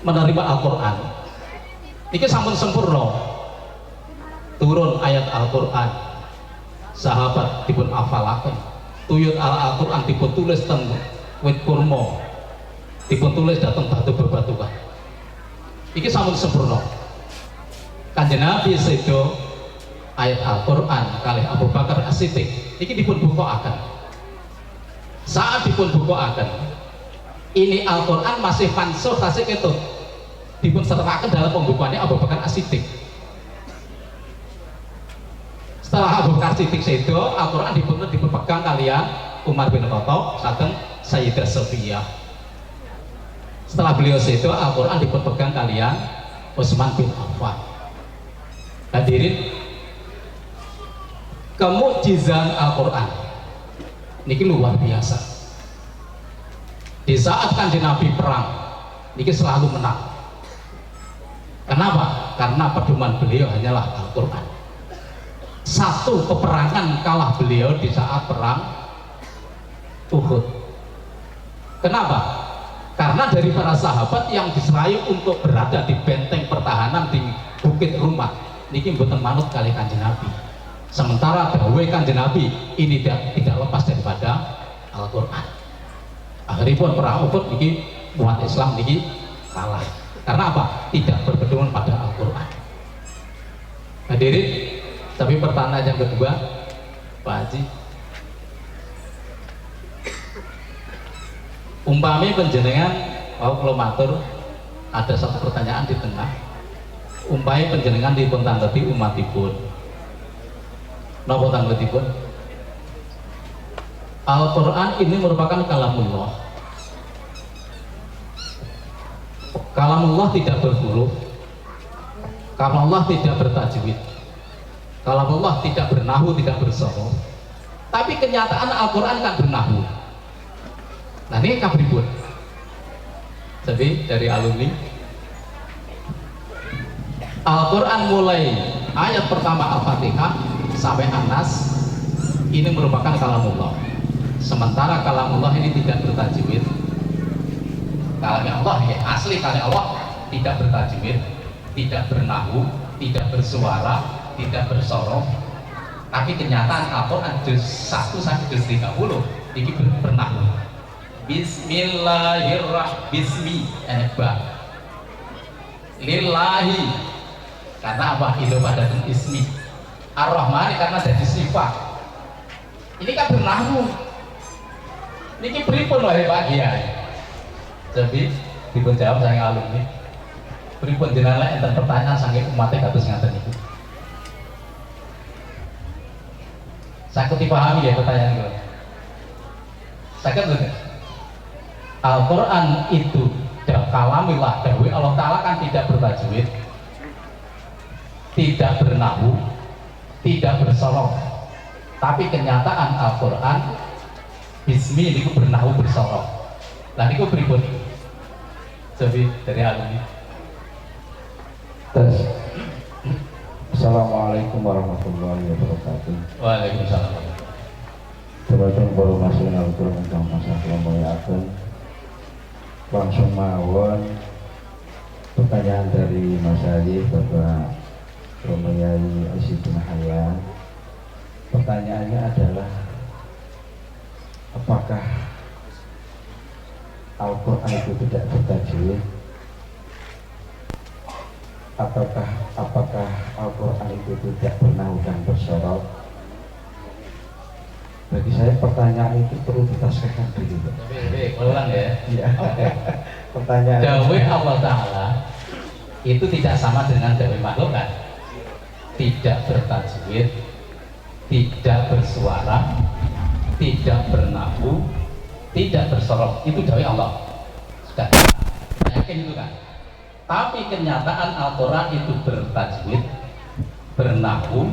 menerima Al-Quran, ini sampun sempurna. Turun ayat Al-Quran, sahabat dipun hafalaken. Tuyut Al-Quran dipun tulis teng wit kurma, dipun tulis datang batu bebatuan. Iki sampun sempurna. Kanjeng Nabi sedo ayat Al-Quran kalih Abu Bakar As-Siddiq iki dipun bukuaken. Saat dipun bukuaken, ini Al-Quran masih fansuh tasih ketut dipun sertaken dalam pembukuannya Abu Bakar As-Siddiq. Setelah Abu Bakar As-Siddiq sedo, Al-Quran dipegang kalian Umar bin Khattab saking Sayyidah Sofiyah. Setelah beliau sedo, Al-Quran dipegang kalian Utsman bin Affan. Hadirin, kemukjizan Al-Quran niki luar biasa. Di saat Kanjeng Nabi perang niki selalu menang. Kenapa? Karena pedoman beliau hanyalah Al-Quran. Satu peperangan kalah beliau di saat perang Uhud. Kenapa? Karena dari para sahabat yang diserayu untuk berada di benteng pertahanan di Bukit Rumah niki mboten manut kali Kanjeng Nabi. Sementara dawuh Kanjeng Nabi ini tidak lepas daripada Al-Quran. Akhiripun perang Uhud niki umat Islam niki kalah. Karena apa? Tidak berpedoman pada Al-Quran. Hadirin, tapi pertanyaan yang kedua, Pak Haji, umpami panjenengan kalau matur ada satu pertanyaan di tengah, umpami panjenengan dipun tanggeti umatipun, napa tanggetipun? Al-Quran ini merupakan kalamullah. Kalamullah tidak berhuruf, kalamullah tidak bertajwid, kalamullah tidak bernahu, tidak bersorof. Tapi kenyataan Al-Quran kan bernahu. Nah ini kabribun. Jadi dari alumni, Al-Quran mulai ayat pertama Al-Fatihah sampai An-Nas ini merupakan kalamullah. Sementara kalamullah ini tidak bertajwid. Kalamnya Allah ya, asli kalamnya Allah tidak bertajwid, tidak bernahu, tidak bersuara, tidak bersorof. Tapi kenyataan Al-Quran juz 1 sampai juz 30 ini bernahu. Bismillahirrahmanirrahim, bismi ba lillahi, karena apa? Itu pada ismi. Ar-Rahman karena jadi sifat. Ini kan bernahu. Niki pripun wae Pak Kiai? Jadi dipun jawab saking alumni. Pripun jenengan enten pertanyaan saking umatnya kados ngaten niku. Saged dipahami ya pertanyaan kula. Saged mboten? Al-Quran itu kalamillah, dawuh Allah Ta'ala kan tidak bertajwid, tidak bernahu, tidak bersorof. Tapi kenyataan Al-Quran bismi niku bernahu bersorof. Lah niku pripun? Jadi dari alumni. Assalamualaikum warahmatullahi wabarakatuh. Waalaikumsalam. Terutama baru masuk Al-Quran tentang masalah kelompok langsung mawon pertanyaan dari Mas Ali Bapak Romayai Asyidun Hayat. Pertanyaannya adalah, apakah Al-Quran itu tidak bertajwid, ataukah apakah Al-Quran itu tidak bernahu dan bersorof? Bagi saya pertanyaan itu perlu ditaskan dulu. Ulang ya. Iya. Pertanyaan. Dawuh Allah Ta'ala itu tidak sama dengan dawuh makhluk kan? Tidak bertajwid, tidak bersuara, tidak bernahu, tidak bersorof. Itu dawuh Allah. Sudah yakin itu kan? Tapi kenyataan Al-Quran itu bertajwid, bernahu,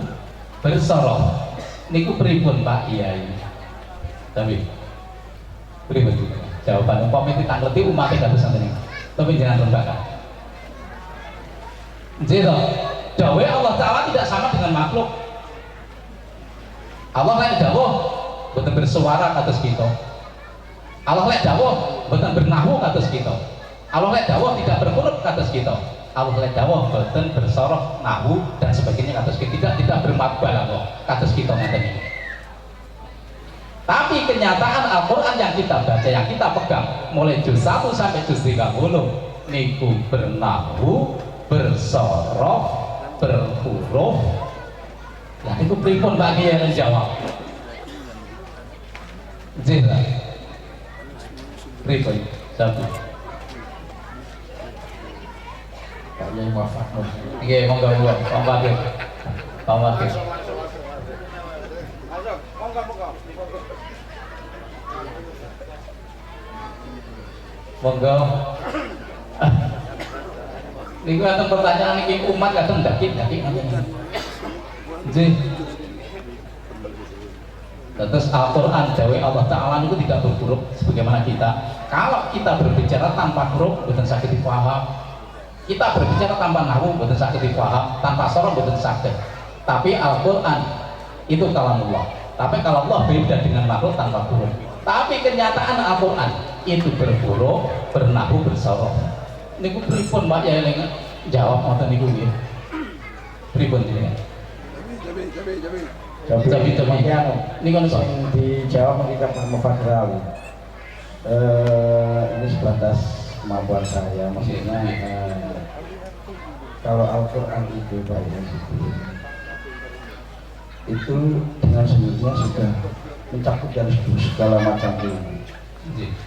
bersorof. Niku pripun Pak Kiai? Tapi pripun juga jawaban umpama itu tak ngerti umat kados sampeyan. Tapi jangan rembakan. Nggih to. Dawuh Allah Ta'ala tidak sama dengan makhluk. Allah lek dawuh boten bersuara kados kita. Allah lek dawuh boten bernahu kados kita. Allah lek dawuh tidak berhuruf kados kita. Allah lek dawuh boten bersorok, nahu dan sebagainya kados kita. Tidak bermakbalagah kados kita ngaten iki. Tapi kenyataan Al-Quran yang kita baca, yang kita pegang mulai juz 1 sampai juz 30 niku bernahu, bersorof, berhuruf. Nah itu pripun Pak Kiai yang jawab? Zira pripun? Satu Kayaknya wafat. Oke, monggo buat Pak Wakil. Pak Wakil. Monggo. Niku akan pertanyaan iki umat kadang dakik. Nggih. Terus Al-Quran dawuh Allah Ta'ala itu tidak berhuruf sebagaimana kita. Kalau kita berbicara tanpa huruf boten saged dipaham. Kita berbicara tanpa nahwu boten saged dipaham, tanpa sorong boten saged. Tapi Al-Quran itu kalamullah. Tapi kalau Allah beda dengan makhluk tanpa huruf. Tapi kenyataan Al-Quran itu berhuruf, bernahu, bersorong. Niku pripun Pak ya eling jawab ngoten niku nggih. Pripun jenengan? Jabi niku yang dijawab kita Pak Mufadrawi. Ini sebatas kemampuan saya, maksudnya kalau Al-Quran itu Pak itu dengan sendirinya sudah mencakup dari segala macam ilmu.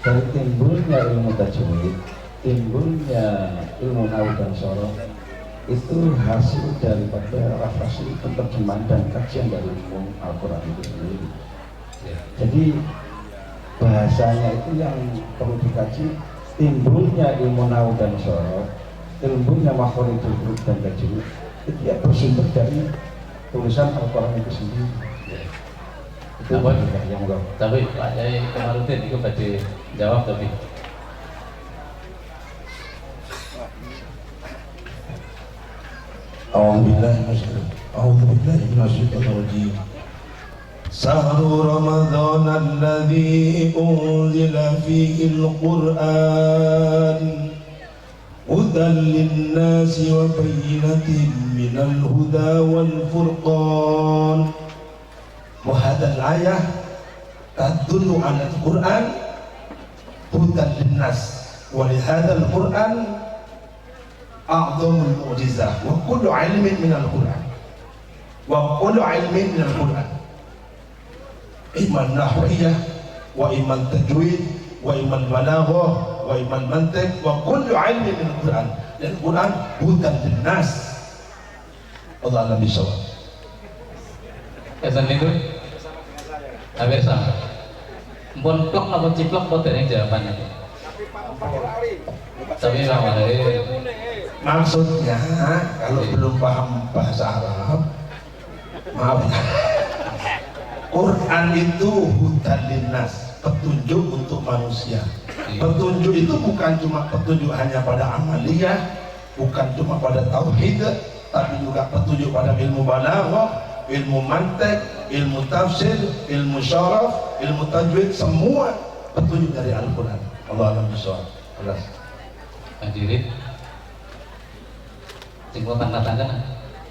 Dari timbulnya ilmu tajwid, timbulnya ilmu nahu dan sorof, itu hasil daripada refleksi penerjemahan dan kajian dari ilmu Al-Quran itu sendiri. Jadi bahasanya itu yang perlu dikaji, timbulnya ilmu nahu dan sorof, timbulnya makhorijul huruf dan tajwid, itu ya bersumber dari tulisan Al-Quran itu sendiri. Itu yang enggak. Tapi Pak Yai Kamarudin itu badhe jawab tapi. A'udzubillahi minasyaitonir rajim. Sahru Ramadan alladzi unzila fihi al-Qur'an hudan lin-nasi wa bayyinatin minal huda wal furqan. وهذا الآية تدل على القرآن هدى للناس ولهذا القرآن أعظم المعجزة وكل علم من القرآن وكل علم من القرآن إما النحوية وإما التجويد وإما البلاغة وإما المنطق وكل علم من القرآن لأن القرآن هدى للناس الله أعلم بالصواب. Kesan itu hampir sama. Mpun plek napa ciplek apa dereng jawabannya? Tapi sama maksudnya kalau belum paham bahasa Arab, maaf ya, Quran itu hudan linnas, petunjuk untuk manusia. Petunjuk itu bukan cuma petunjuk hanya pada amaliyah, bukan cuma pada tauhid, tapi juga petunjuk pada ilmu balaghah, ilmu mantek, ilmu tafsir, ilmu syaraf, ilmu tajwid, semua petunjuk dari Al-Quran. Allah alam bisawab. Hadirin, sing kula tanda-tangan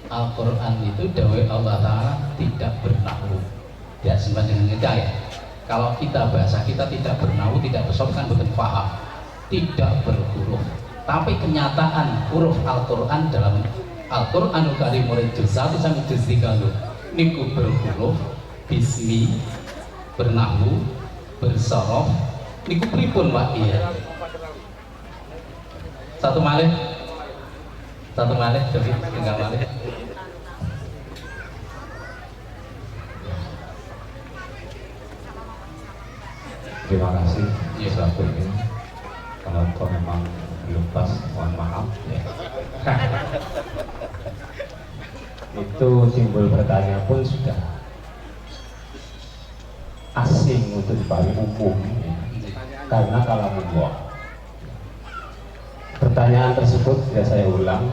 Al-Quran itu dawuh Allah Ta'ala tidak bernahu. Ya sembah dengan kita ya. Kalau kita bahasa kita tidak bernahu, tidak bersorok kan betul paham. Tidak berhuruf. Tapi kenyataan huruf Al-Quran dalam Al-Quranul Karim mulai juz 1 sampai juz 30 niku berhuruf, bismi, bernahu, bersorof, niku pripun Pak iya. Satu malih, tapi tinggal malih. Terima kasih. Iya, Satu ini. Kalau memang belum pas, mohon maaf. Ya. Itu simbol bertanya pun sudah asing untuk dipahami umum ya. Karena kalamullah. Pertanyaan tersebut tidak saya ulang,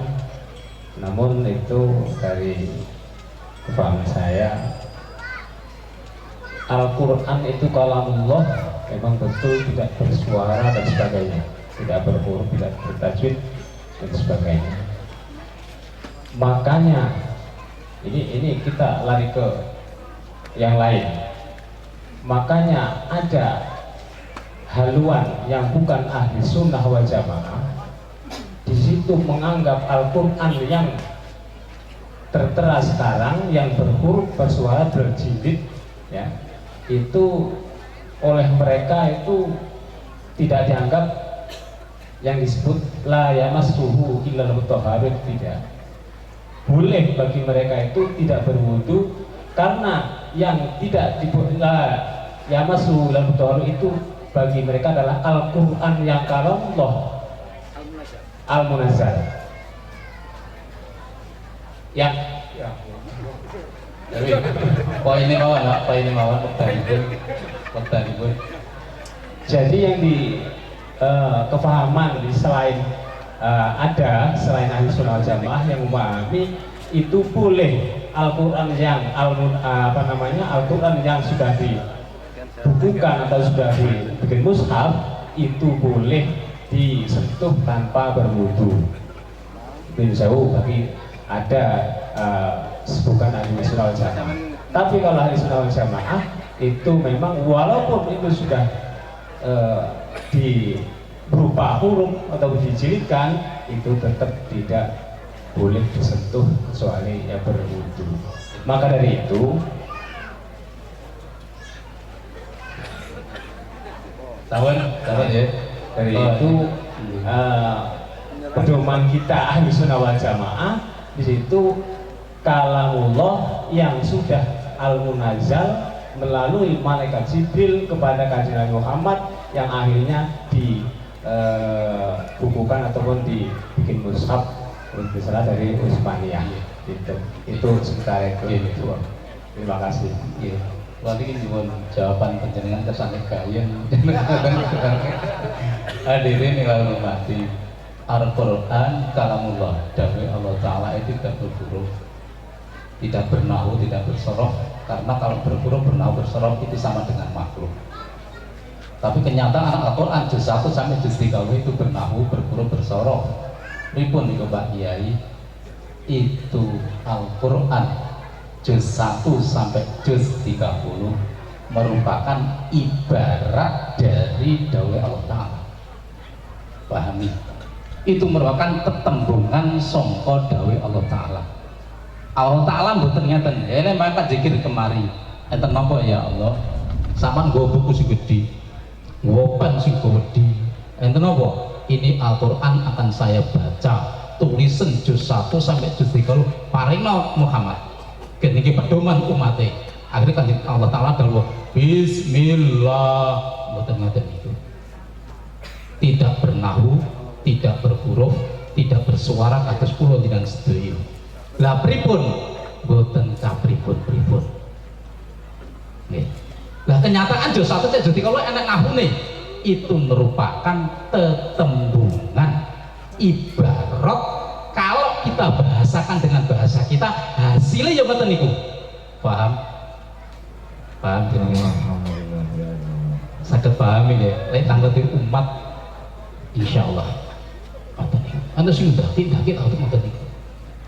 Namun itu dari kepahaman saya, Al-Quran itu kalamullah, memang betul tidak bersuara dan sebagainya, tidak berhuruf, tidak bertajwid dan sebagainya. Makanya ini kita lari ke yang lain. Makanya ada haluan yang bukan ahli sunnah wal jamaah di situ menganggap Al-Quran yang tertera sekarang, yang berhuruf, bersuara, berjilid, ya, itu oleh mereka itu tidak dianggap yang disebut la yamassuhu illal mutahharun, tidak boleh bagi mereka itu tidak berwudu, karena yang tidak la yamassuhu illal mutahharun itu bagi mereka adalah Al-Quran yang kalamullah al-munazzal. Ya. Poin ini mawon pertanyaan. Jadi yang di kefahaman di selain selain ahli sunnah wal jamaah yang memahami itu boleh Al-Quran yang Al-Quran yang sudah dibukukan atau sudah dibikin mushaf itu boleh disentuh tanpa berwudu. Itu jauh bagi ada bukan ahli sunnah wal jamaah. Tapi kalau ahli sunnah wal jamaah itu memang walaupun itu sudah berupa huruf atau dijilidkan, itu tetap tidak boleh disentuh kecuali ya berwudu. Maka dari itu tahun ya. Dari itu pedoman kita ahli sunnah wal jamaah di situ kalamullah yang sudah al-munazzal melalui malaikat Jibril kepada Kanjeng Nabi Muhammad yang akhirnya dibukukan ataupun dibikin mushaf misalnya dari Utsmaniyah gitu. Itu sementara itu. Terima kasih. Nanti ini jawaban penjenengan kesannya kayen. Hadirin yang hormati, Al-Quran kalamullah, dawuh Allah Ta'ala itu tidak berhuruf, tidak bernahu, tidak bersorof. Karena kalau berhuruf, bernahu, bersorof itu sama dengan makhluk. Tapi kenyataan Al-Quran juz 1 sampai juz 3 itu bernahu, berhuruf, bersorof. Ripun nih Pak Kiai, itu Al-Quran juz 1 sampai juz 30 merupakan ibarat dari dawuh Allah Ta'ala. Pahami? Itu merupakan tetembungan sangka dawuh Allah Ta'ala. Allah Ta'ala mboten ngeten, ini mangkat zikir kemari. Enten napa ya Allah? Sampeyan nggo buku sing gedhi, nggo pen sing gedhi. Enten napa? Ini Al-Quran akan saya baca tulisan juz 1 sampai juz 30 paringna Muhammad. Niki pedoman umatnya. Akhirnya kan Allah Ta'ala dawuh Bismillah, mboten ngaten itu. Tidak bernahu, tidak berhuruf, tidak bersuara kados kula dengan sedaya. Lah pripun? Mboten kapripun-pripun. Nggih. Lah kenyataan juz 1 juz 30 enek nahune. Itu merupakan tetembungan ibarat. Kalau kita bahasakan dengan bahasa kita, hasilnya ya mboten niku. Paham? Paham jenengan? Saged paham ya. Lek tanggeti umat insyaallah. Mboten niku. Anda sing ndaki auto mboten niku.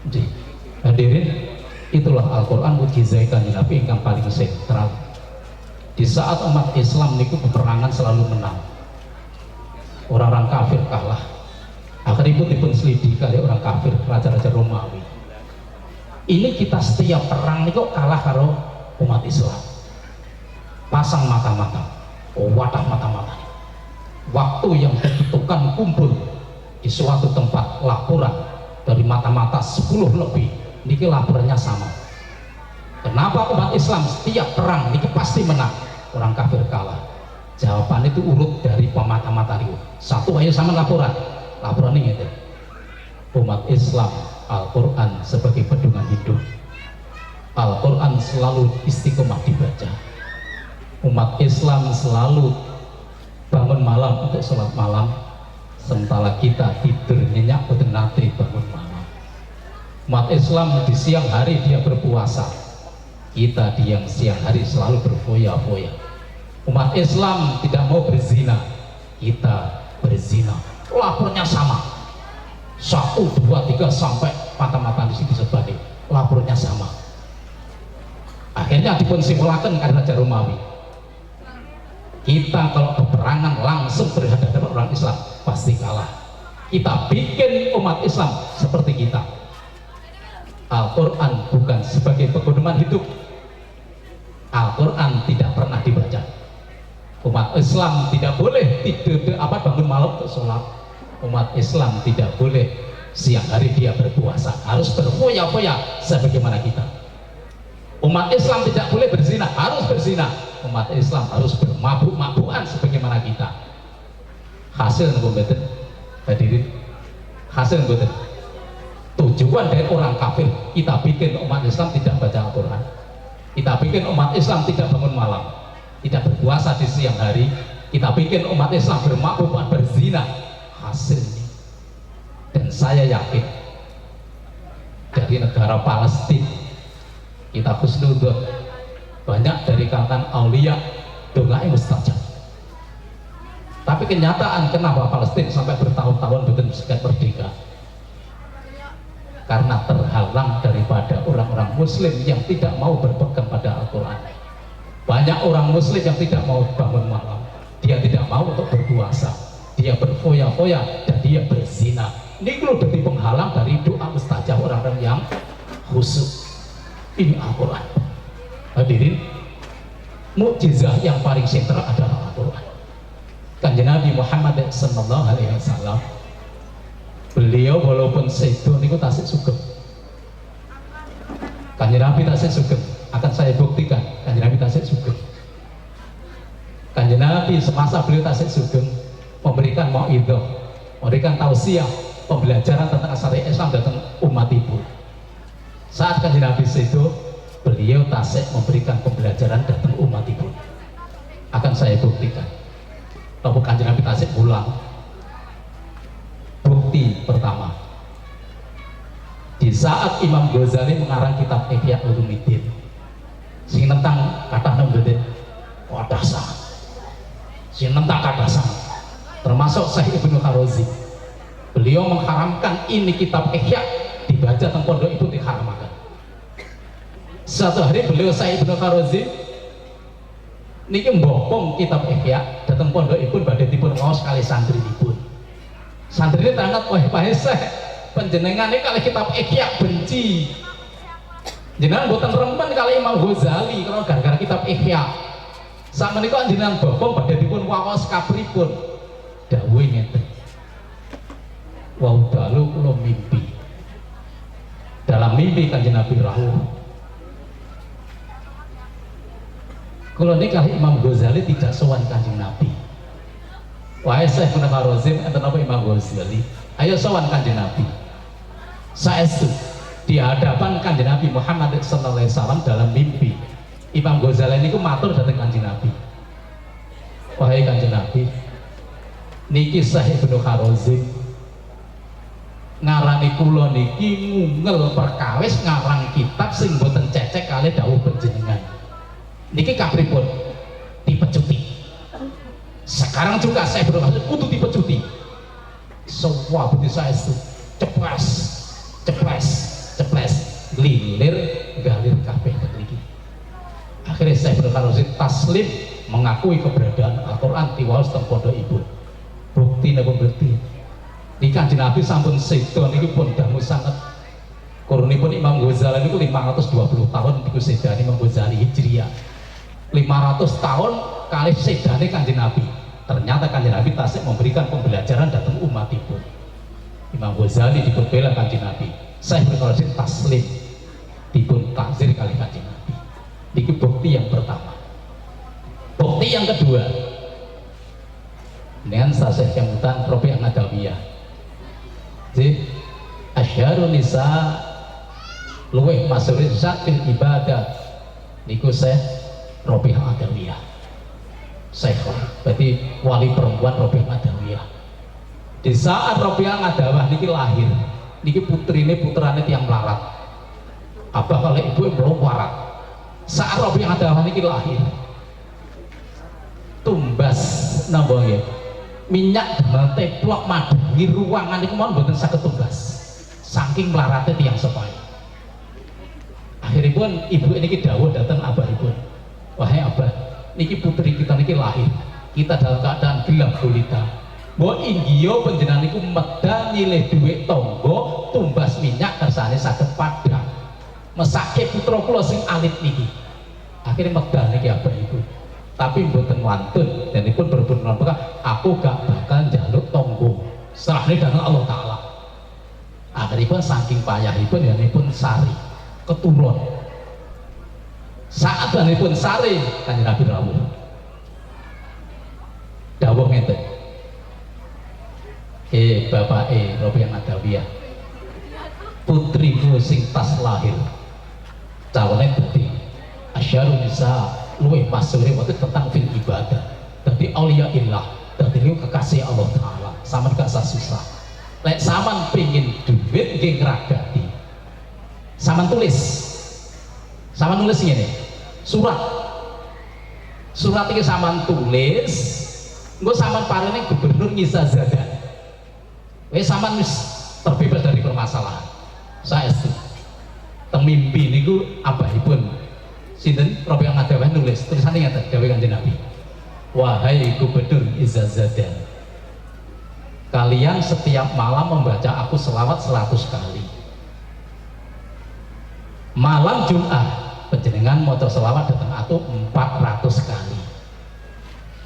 Nggih. Hadirin, itulah Al-Qur'an mukjizat Kanjeng Nabi yang paling sentral. Di saat umat Islam niku peperangan selalu menang. Orang-orang kafir kalah. Akhirnya dipun selidiki kali orang kafir, raja-raja Romawi. Ini kita setiap perang ini kok kalah karo umat Islam. Pasang mata-mata, wadah mata-mata. Waktu yang ditentukan kumpul di suatu tempat, laporan dari mata-mata 10 lebih. Niki laporannya sama. Kenapa umat Islam setiap perang niki pasti menang? Orang kafir kalah. Jawaban itu urut dari pemata-mata itu. Satu ayo sama laporan. Laporan ini ngeten. Umat Islam Al-Quran sebagai pedoman hidup. Al-Quran selalu istiqomah dibaca. Umat Islam selalu bangun malam untuk sholat malam, sementara kita tidur nyenyak boten nate bangun malam. Umat Islam di siang hari dia berpuasa, kita di yang siang hari selalu berfoya-foya. Umat Islam tidak mau berzina, kita berzina. Lapornya sama, 1, 2, 3 sampai mata-mata di sini sebalik, lapornya sama. Akhirnya dipun simulakan karena Raja Romawi. Kita kalau peperangan langsung berhadapan dengan orang Islam pasti kalah. Kita bikin umat Islam seperti kita. Al-Quran bukan sebagai pegunungan hidup. Al-Quran tidak pernah dibaca. Umat Islam tidak boleh bangun malam untuk sholat. Umat Islam tidak boleh siang hari dia berpuasa, harus berfoya-foya sebagaimana kita. Umat Islam tidak boleh berzina, harus berzina. Umat Islam harus bermabuk-mabukan sebagaimana kita. Hasil nggak hadirin, hasil nggak. Tujuan dari orang kafir, kita bikin umat Islam tidak baca Al-Quran, kita bikin umat Islam tidak bangun malam, tidak berpuasa di siang hari, kita bikin umat Islam bermabuk, berzina. Hasilnya, dan saya yakin dari negara Palestina kita khusnudon, banyak dari kalangan aulia doanya mustajab. Tapi kenyataan kenapa Palestina sampai bertahun-tahun betul sekian merdeka? Karena terhalang daripada orang-orang muslim yang tidak mau berpegang pada Al-Quran. Banyak orang muslim yang tidak mau bangun malam, dia tidak mau untuk berpuasa, dia berfoya-foya dan dia berzina. Ini kalau jadi penghalang dari doa mustajab orang-orang yang khusyuk. Ini Al-Quran. Hadirin, mukjizat yang paling sentral adalah Al-Quran. Kanjeng Nabi Muhammad SAW, beliau walaupun sedo niku tasik sugeng. Kanjeng Nabi tasik sugeng, akan saya buktikan Kanjeng Nabi tasik sugeng. Kanjeng Nabi semasa beliau tasik sugeng memberikan mauidhah, memberikan tausiah, pembelajaran tentang syariat Islam datang umat ibu. Saat Kanjeng Nabi sedo, beliau tasik memberikan pembelajaran datang umat ibu. Akan saya buktikan. Kalau Kanjeng Nabi tasik pulang. Bukti pertama, di saat Imam Ghazali mengarang kitab Ihya Ulumuddin, sing tentang kata nembede wadasa, sing tentang kadasan, termasuk Syekh Ibnu Kharozi, beliau mengharamkan ini kitab Ihya dibaca teng pondok itu, diharamkan. Satu hari beliau Syekh Ibnu Kharozi niki mbokong kitab Ihya datang pondok ibu badhe dipun ngaos kali santri dipun. Santri ini terangkat, wah Pak Syekh, penjenengan ini kali kitab Ihya benci. Jenengan boten remen kali Imam Ghazali kalau gara-gara kitab Ihya. Sak menika jenengan bokong badhe dipun waos kapripun. Dawuhe ngeten. Wau dalu kula mimpi. Dalam mimpi Kanjeng Nabi rawuh. Kula niki kali Imam Ghazali tidak sowan Kanjeng Nabi. Wahai Syekh Ibnu Kharozi, enten apa Imam Ghazali? Ayo sowan Kanjeng Nabi. Saestu di hadapan Kanjeng Nabi Muhammad SAW dalam mimpi. Imam Ghazali niku matur dhateng Kanjeng Nabi. Wahai Kanjeng Nabi, niki Syekh Ibnu Kharozi ngarani kula niki ngungel perkawis ngarang kitab sing boten cecek kalih dawuh panjenengan. Niki kapripun? Dipecuti. Sekarang juga saya berhasil kudu dipecuti. Semua putih saya itu ceplas, lilir, galir kabeh niki. Akhirnya saya berhasil taslim mengakui keberadaan Al-Quran tiwaos teng pondok ibu. Bukti napa bukti? Di Kanjeng Nabi sampun sedo niki pun dangu sanget. Kurunipun Imam Ghazali niku 520 tahun niku sedane Imam Ghazali Hijriah. 500 tahun kali sedane Kanjeng Nabi. Ternyata Kanjeng Nabi tasik memberikan pembelajaran datang umat ibu. Imam Ghazali dipun bela Kanjeng Nabi. Saya berkolaborasi taslim dipun takzir kali Kanjeng Nabi. Ini bukti yang pertama. Bukti yang kedua, dengan Syekh Kemutan Robiah Ngadawiyah. Jadi asyarun nisa luweh masuri fil ibadah niku Syekh Robiah Ngadawiyah. Syekh berarti wali perempuan Robiah Ngadawiyah. Di saat Robiah Ngadawiyah niki lahir niki putrane tiang melarat. Abah kalau ibu belum warat. Saat Robi yang ada niki lahir. Tumbas nambah ya. Minyak damel teplok madangi ruangan niku mon mboten saged tumbas. Saking melarate tiang sepaya. Akhiripun ibu niki dawuh datang abahipun. Wahai abah, niki putri kita niki lahir. Kita dalam keadaan gelap gulita. Mbok inggiya panjenengan niku medal nyilih dhuwit tangga tumbas minyak kersane saged padhang. Mesake putra kula sing alit niki. Akhirnya medal niki abah ibu. Tapi mboten wantun dan pun berbunuhan bakal aku gak bakal njaluk tangga. Serahne dhateng Allah taala. Akhiripun saking payahipun ya pun sari keturun. Saat pun sari Kanjeng Nabi rawuh. Dawuh ngeten. Bapak Robi yang Adawiyah. Putriku sing tas lahir. Calone dadi asyarun nisa luwih masure waktu tentang fil ibadah. Dadi auliya illah, dadi kekasih Allah taala. Sampeyan gak susah. Lek sampean pengin duit nggih ngragati. Sampeyan tulis. Sampeyan nulis ngene. Surat iki sampeyan tulis, engko sampeyan parene gubernur Ngizazadan. Wis sampeyan wis terbebas dari permasalahan. Saestu. Teng mimpi niku abahipun sinten Robi yang Adawiyah nulis tulisannya ngeten dawuh Kanjeng Nabi. Wahai gubernur Ngizazadan, kalian setiap malam membaca aku selawat 100 kali. Malam Jumat panjenengan maca selawat datang aku 400 kali.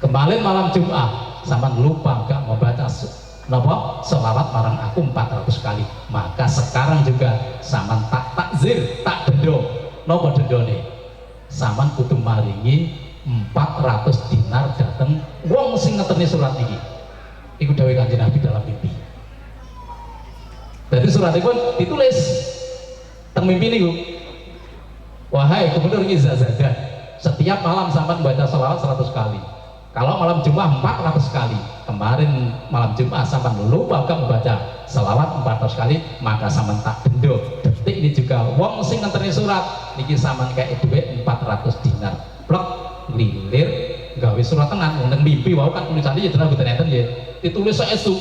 Kemarin malam Jumat sampean lupa enggak membaca napa selawat marang aku 400 kali. Maka sekarang juga sampean tak takzir, tak dendo. Napa dendone? Sampean kudu maringi 400 dinar dateng wong sing ngeteni surat iki. Iku dawuh Kanjeng Nabi dalam mimpi. Jadi surat itu ditulis teng mimpi niku. Wahai gubernur Ngizazadan, setiap malam sampean baca selawat 100 kali. Kalau malam Jumat 400 kali. Kemarin malam Jumat sampean lupa gak membaca selawat 400 kali, maka sampean tak dendo. Detik ini juga wong sing ngenteni surat niki sampean kayak duit 400 dinar. Plek lilir gawe surat tenan wong mimpi wae kan tulisannya ya tenan boten enten nggih. Ditulis saestu.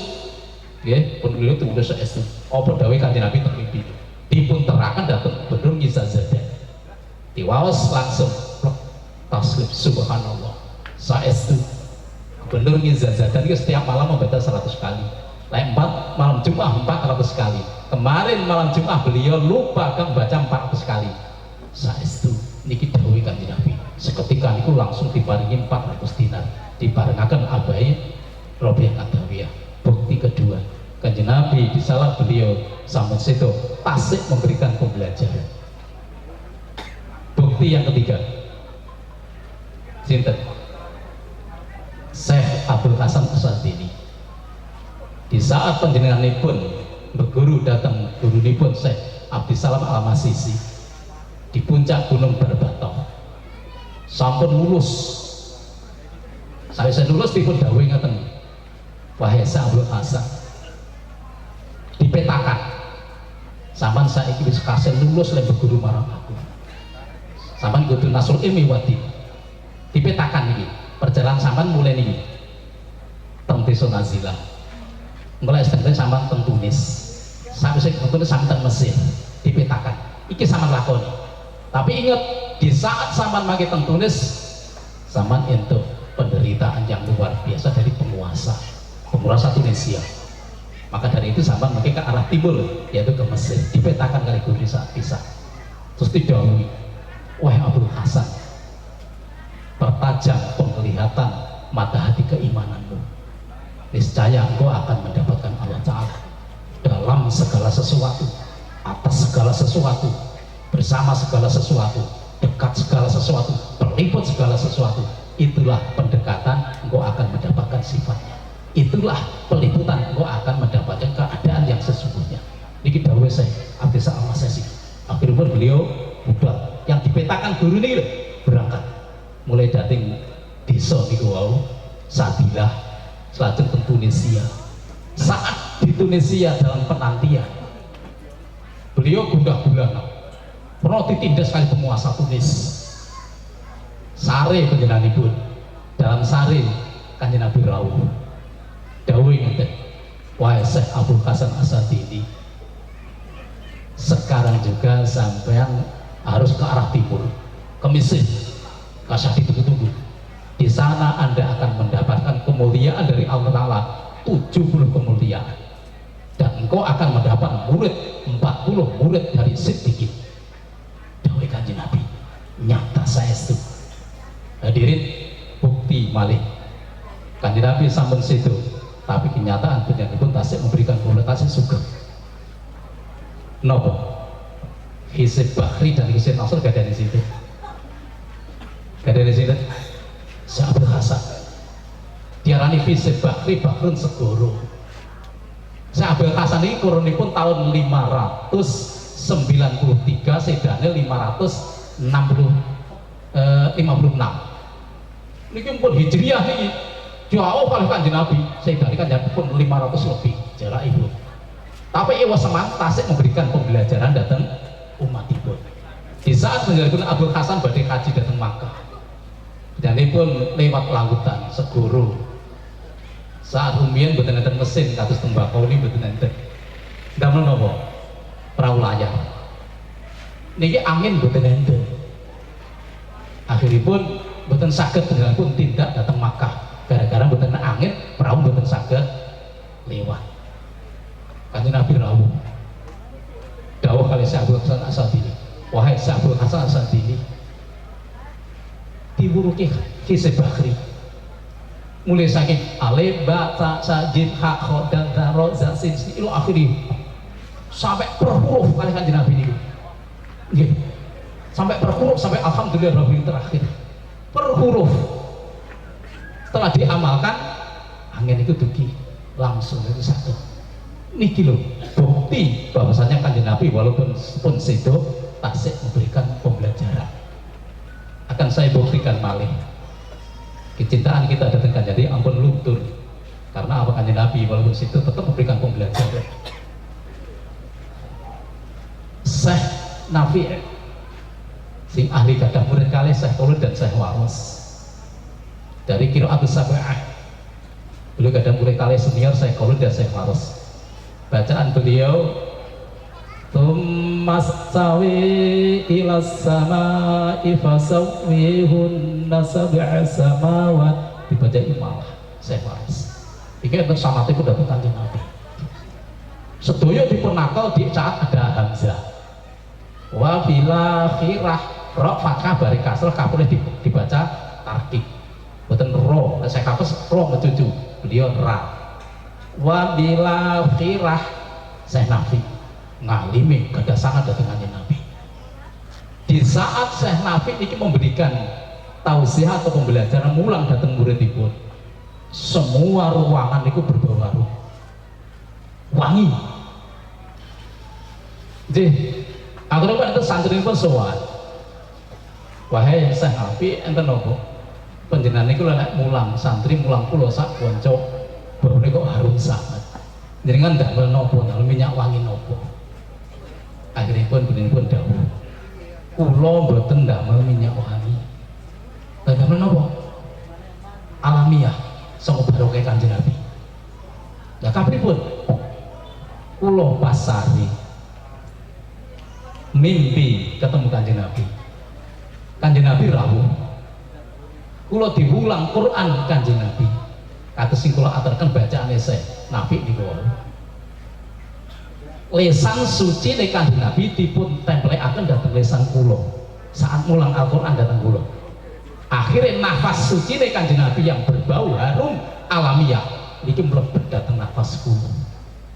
Nggih, pun beliau tulis saestu. Apa dawuh Kanjeng Nabi teng mimpi. Dipun terakan dateng gubernur Ngizazadan. Diwaos langsung plek taslim subhanallah. Saestu gubernur Ngizazadan itu setiap malam membaca 100 kali. Malam Jumat 400 kali. Kemarin malam Jumat beliau lupa kan baca 400 kali. Saestu niki dawuh Kanjeng Nabi. Seketika niku langsung diparingi 400 dinar. Diparingaken abai Robi yang Adawiyah. Bukti kedua, Kanjeng Nabi di salah beliau sampai situ tasik memberikan pembelajaran. Bukti yang ketiga, sinten? Syekh Abdul Hasan Asyadili. Di saat panjenenganipun berguru datang gurunipun Syekh Abdissalam Al-Masisi di puncak Gunung Barbato. Sampun lulus. Saya lulus dipun dawuh ngaten. Wahai Syekh Abdul Hasan, dipetakan. Sampeyan saiki wis kasil lulus lan berguru marang aku. Sampeyan kudu nasrul ilmi wadi. Dipetakan iki. Perjalanan sampean mulai niki teng desa Nazilah. Mulai sampean teng Tunis. Sampai teng Tunis sampean teng Mesir. Dipetakan. Iki sampean lakoni. Tapi ingat di saat sampean mangke teng Tunis, sampean entuk penderitaan yang luar biasa dari penguasa Tunisia. Maka dari itu sampean mangke ke arah timur yaitu ke Mesir. Dipetakan kali guru saat bisa. Terus didhawuhi, wahai Abdul Hasan, pertajam penglihatan mata hati keimananmu. Niscaya engkau akan mendapatkan Allah Ta'ala dalam segala sesuatu, atas segala sesuatu, bersama segala sesuatu, dekat segala sesuatu, berliput segala sesuatu. Itulah pendekatan, engkau akan mendapatkan sifatnya. Itulah peliputan, engkau akan mendapatkan keadaan yang sesungguhnya. Niki dawuh Syekh Abdissalam Al-Masisi. Akhirnya beliau budak yang dipetakan guru ini berangkat mulai dating desa niku wau Sabilah selajeng ke Tunisia. Saat di Tunisia dalam penantian Beliau gundah gulana pernah ditindas kali penguasa Tunis. Sare panjenenganipun dalam sare Kanjeng Nabi rawuh dawuh ngeten, wahai Syekh Abdul Hasan Asadili, sekarang juga sampean harus ke arah timur, ke Mesir, kasih ditunggu-tunggu. Di sana Anda akan mendapatkan kemuliaan dari Allah Ta'ala, 70 kemuliaan, dan engkau akan mendapat murid 40 murid dari Siddiqin. Dawuh Kanjeng Nabi nyata saestu. Hadirin, bukti malih Kanjeng Nabi sampun situ, tapi kenyataan pun tasik memberikan komunikasi sugeng. Nopo Hizib Bakri dan Hizib Nasr gak ada di situ, gak ada di situ. Syekh Hasan diarani Hizib Bakri Bakrun Segoro. Syekh Hasan ini kurunipun tahun 593, sedane 556. Niki pun hijriah niki jauh kali Kanjeng Nabi. Sedane kan pun 500 lebih jarak ibu. Tapi Iwa Seman tasik memberikan pembelajaran datang umat ibu. Di saat menjalankan Abdul Hasan badai haji datang Makkah, dan ini pun lewat lautan Segoro. Saat rumian boten enten mesin kados tembakau ini boten enten. Damel napa? Perahu layar. Niki angin boten enten. Akhiripun boten saged pun tindak datang Makkah. Gara-gara boten angin, perahu boten saged lewat. Kanjeng Nabi rawuh dawuh kali Syekh Abdul Hasan Asadili, wahai Syekh Abdul Hasan Asadili, diburuki Hizib Bakri mulai saking alif bata sajid hak dan daro zasin ilo akhiri sampai per huruf kali Kanjeng Nabi ini nggih, sampai per huruf, sampai alhamdulillah rabbil terakhir per huruf. Setelah diamalkan angin itu dugi langsung itu satu. Niki lho bukti bahwasanya Kanjeng Nabi walaupun pun sedo tasik memberikan pembelajaran. Akan saya buktikan malih kecintaan kita datang Kanjeng Nabi ampun luntur, karena apa? Kanjeng Nabi walaupun sedo tetap memberikan pembelajaran. Syekh Nafi sing ahli gadah murid kali Syekh Qaulud dan Syekh Wawas dari Qiraat Sab'ah. Beliau gadah murid kali senior Syekh Qaulud dan Syekh Wawas. Bacaan beliau Tummastawi ilas sama'i fasawwihunna sab'a samawat, dibaca imalah Syekh Waras. Iki enten samate ku dateng Kanjeng Nabi. Sedaya dipun nakal di saat ada hamzah. Wa bila khirah ra fathah bari kasrah kabeh dibaca tarkib. Boten ro, saya kapes ro ngecucu. Beliau ra. Wa bila khirah Syekh Nafi ngalimi gadah sangat datang Kanjeng Nabi. Di saat Syekh Nafi ini memberikan tausiah atau pembelajaran mulang datang muridipun, semua ruangan itu berbau harum wangi. Nggih, akhirnya itu santri pun sowan, wahai Syekh Nafi enten napa panjenengan niku lek mulang santri mulang kula sak kanca baune kok harum sangat. Jenengan ndamel napa, ndamel minyak wangi napa? Akhiripun pun dawuh, kula mboten ndamel minyak wangi. Lah ndamel napa? Alamiah, sanga barokah Kanjeng Nabi. Lah kapripun? Kula pasari mimpi ketemu Kanjeng Nabi. Kanjeng Nabi rawuh. Kula diulang Quran Kanjeng Nabi. Kados sing kula aturaken bacaane Syekh Nafi niku wau. Lesan suci nek Kanjeng Nabi dipun templekaken dhateng lesan kula. Saat mulang Al-Qur'an dhateng kula. Akhirnya nafas suci nek Kanjeng Nabi yang berbau harum alamiah niki mlebet dhateng nafas kula.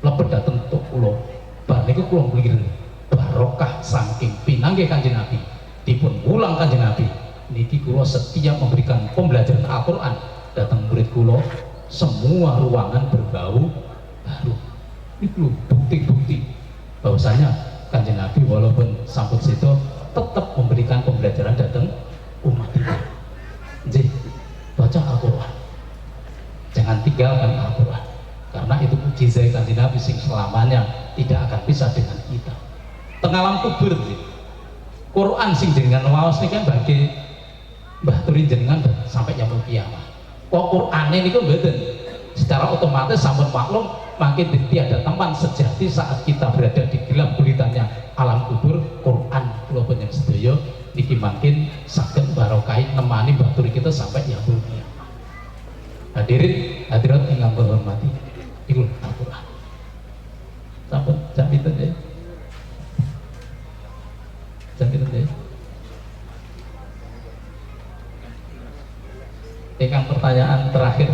Mlebet dhateng tuk kula. Bar niku kula nglir barokah saking pinanggih Kanjeng Nabi. Dipun ulang Kanjeng Nabi. Niki kula setiap memberikan pembelajaran Al-Qur'an datang murid kula, semua ruangan berbau harum. Itu bukti-bukti bahwasanya Kanjeng Nabi walaupun sampun situ tetap memberikan pembelajaran datang umat ini. Jadi baca Al-Quran, jangan tinggalkan Al-Quran, karena itu mukjizat Kanjeng Nabi sing selamanya tidak akan pisah dengan kita. teng alam kubur. Quran sing jenengan waos niki kan bagi mbah turi jenengan sampai yaumul kiamat. Kok Qur'ane niku mboten secara otomatis sampun maklum makin tiada teman sejati saat kita berada di gelap gulitanya alam kubur. Quran kula panjenengan sedaya niki makin saged barokai nemani mbah turi kita sampai yaumul kiamat. Hadirin hadirat ingkang hormati, iku Al-Qur'an. Sampun jam pinten ya? Jam pinten ya? Ingkang pertanyaan terakhir.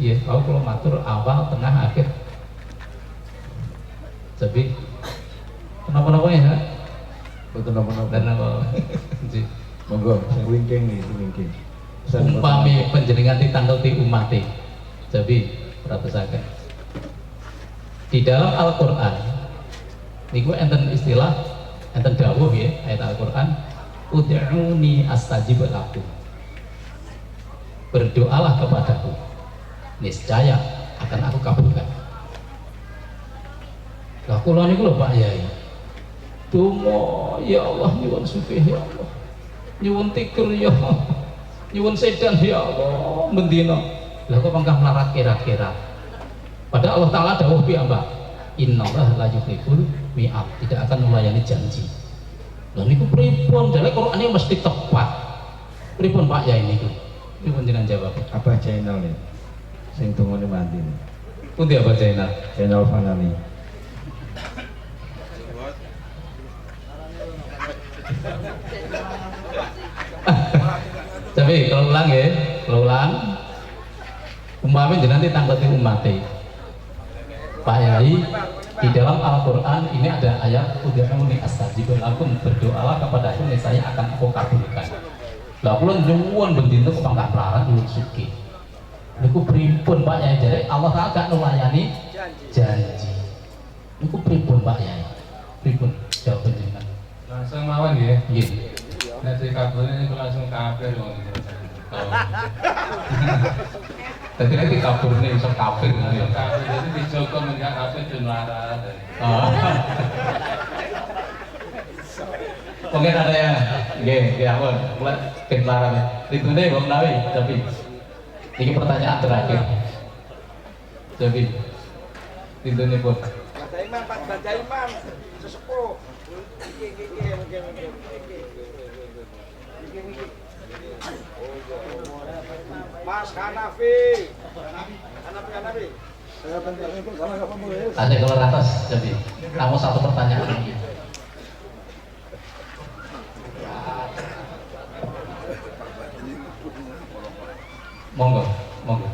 Iya, kalau kalau matur awal, tengah, akhir. Jadi kenapa-napa ya? Betul napa-napa. Dan apa? Monggo, sing wingking nih, sing wingking. Umpami panjenengan ditangkelti umate. Jadi perhatikan. Di dalam Al-Qur'an niku enten istilah, enten dawuh ya, ayat Al-Qur'an, ud'uni astajib lakum. Berdoalah kepadaku, niscaya akan aku kabulkan. Lah kula niku lho Pak Yai. Donga ya Allah, nyuwun sugih ya Allah. Nyuwun tikur ya Allah. Nyuwun sedan ya Allah, mendina. Lah kok pangkah melarat kira-kira. Padahal Allah Ta'ala dawuh piyambak, innallaha la yukhliful mi'ad, tidak akan melayani janji. Lah niku pripun? Dalem Qur'ane mesti tepat. Pripun Pak Yai niku? Pripun jenengan jawab? Apa channel nih? Sing tungone mandi. Pundi apa channel? Channel Fanani. Tapi kalau ulang ya, kalau ulang umpamanya jenengan ditangkleti umate. Pak Yai, di dalam Al-Qur'an ini ada ayat ud'uni astajib lakum, berdoalah kepada aku niscaya akan aku kabulkan. Lah kula nyuwun bendina kok enggak melarat nyuwun sugih. Niku pripun Pak Yai, jare Allah Ta'ala gak nulayani janji. Niku pripun Pak Yai? Pripun jawab jenengan? Langsung mawon nggih. Nggih. Nek kabulane niku langsung kafir wong iki. Dadi nek kaburne iso kafir ya. Kafir jadi dijogo menjak kafir den larat. Mungkin ada yang nggih ampun, mulai penlaran. Ritune Mbok Nawi, tapi ini pertanyaan terakhir. Jadi ritune pun. Baca imam, Pak, baca imam. Sesepuh. Mas Hanafi. Hanafi. Ada keluar atas, jadi kamu satu pertanyaan lagi. Monggo, monggo.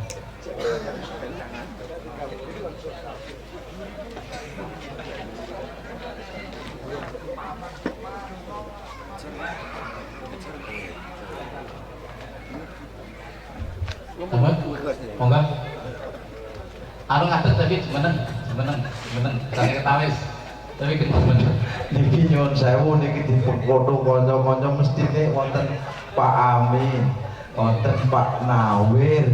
Apa? Monggo. Anu ngatur tapi jemeneng. Sange ketawis. Tapi ketemen. Niki nyuwun sewu niki dipengkono kanca-kanca mestine wonten Pak Amin, wonten Pak Nawir.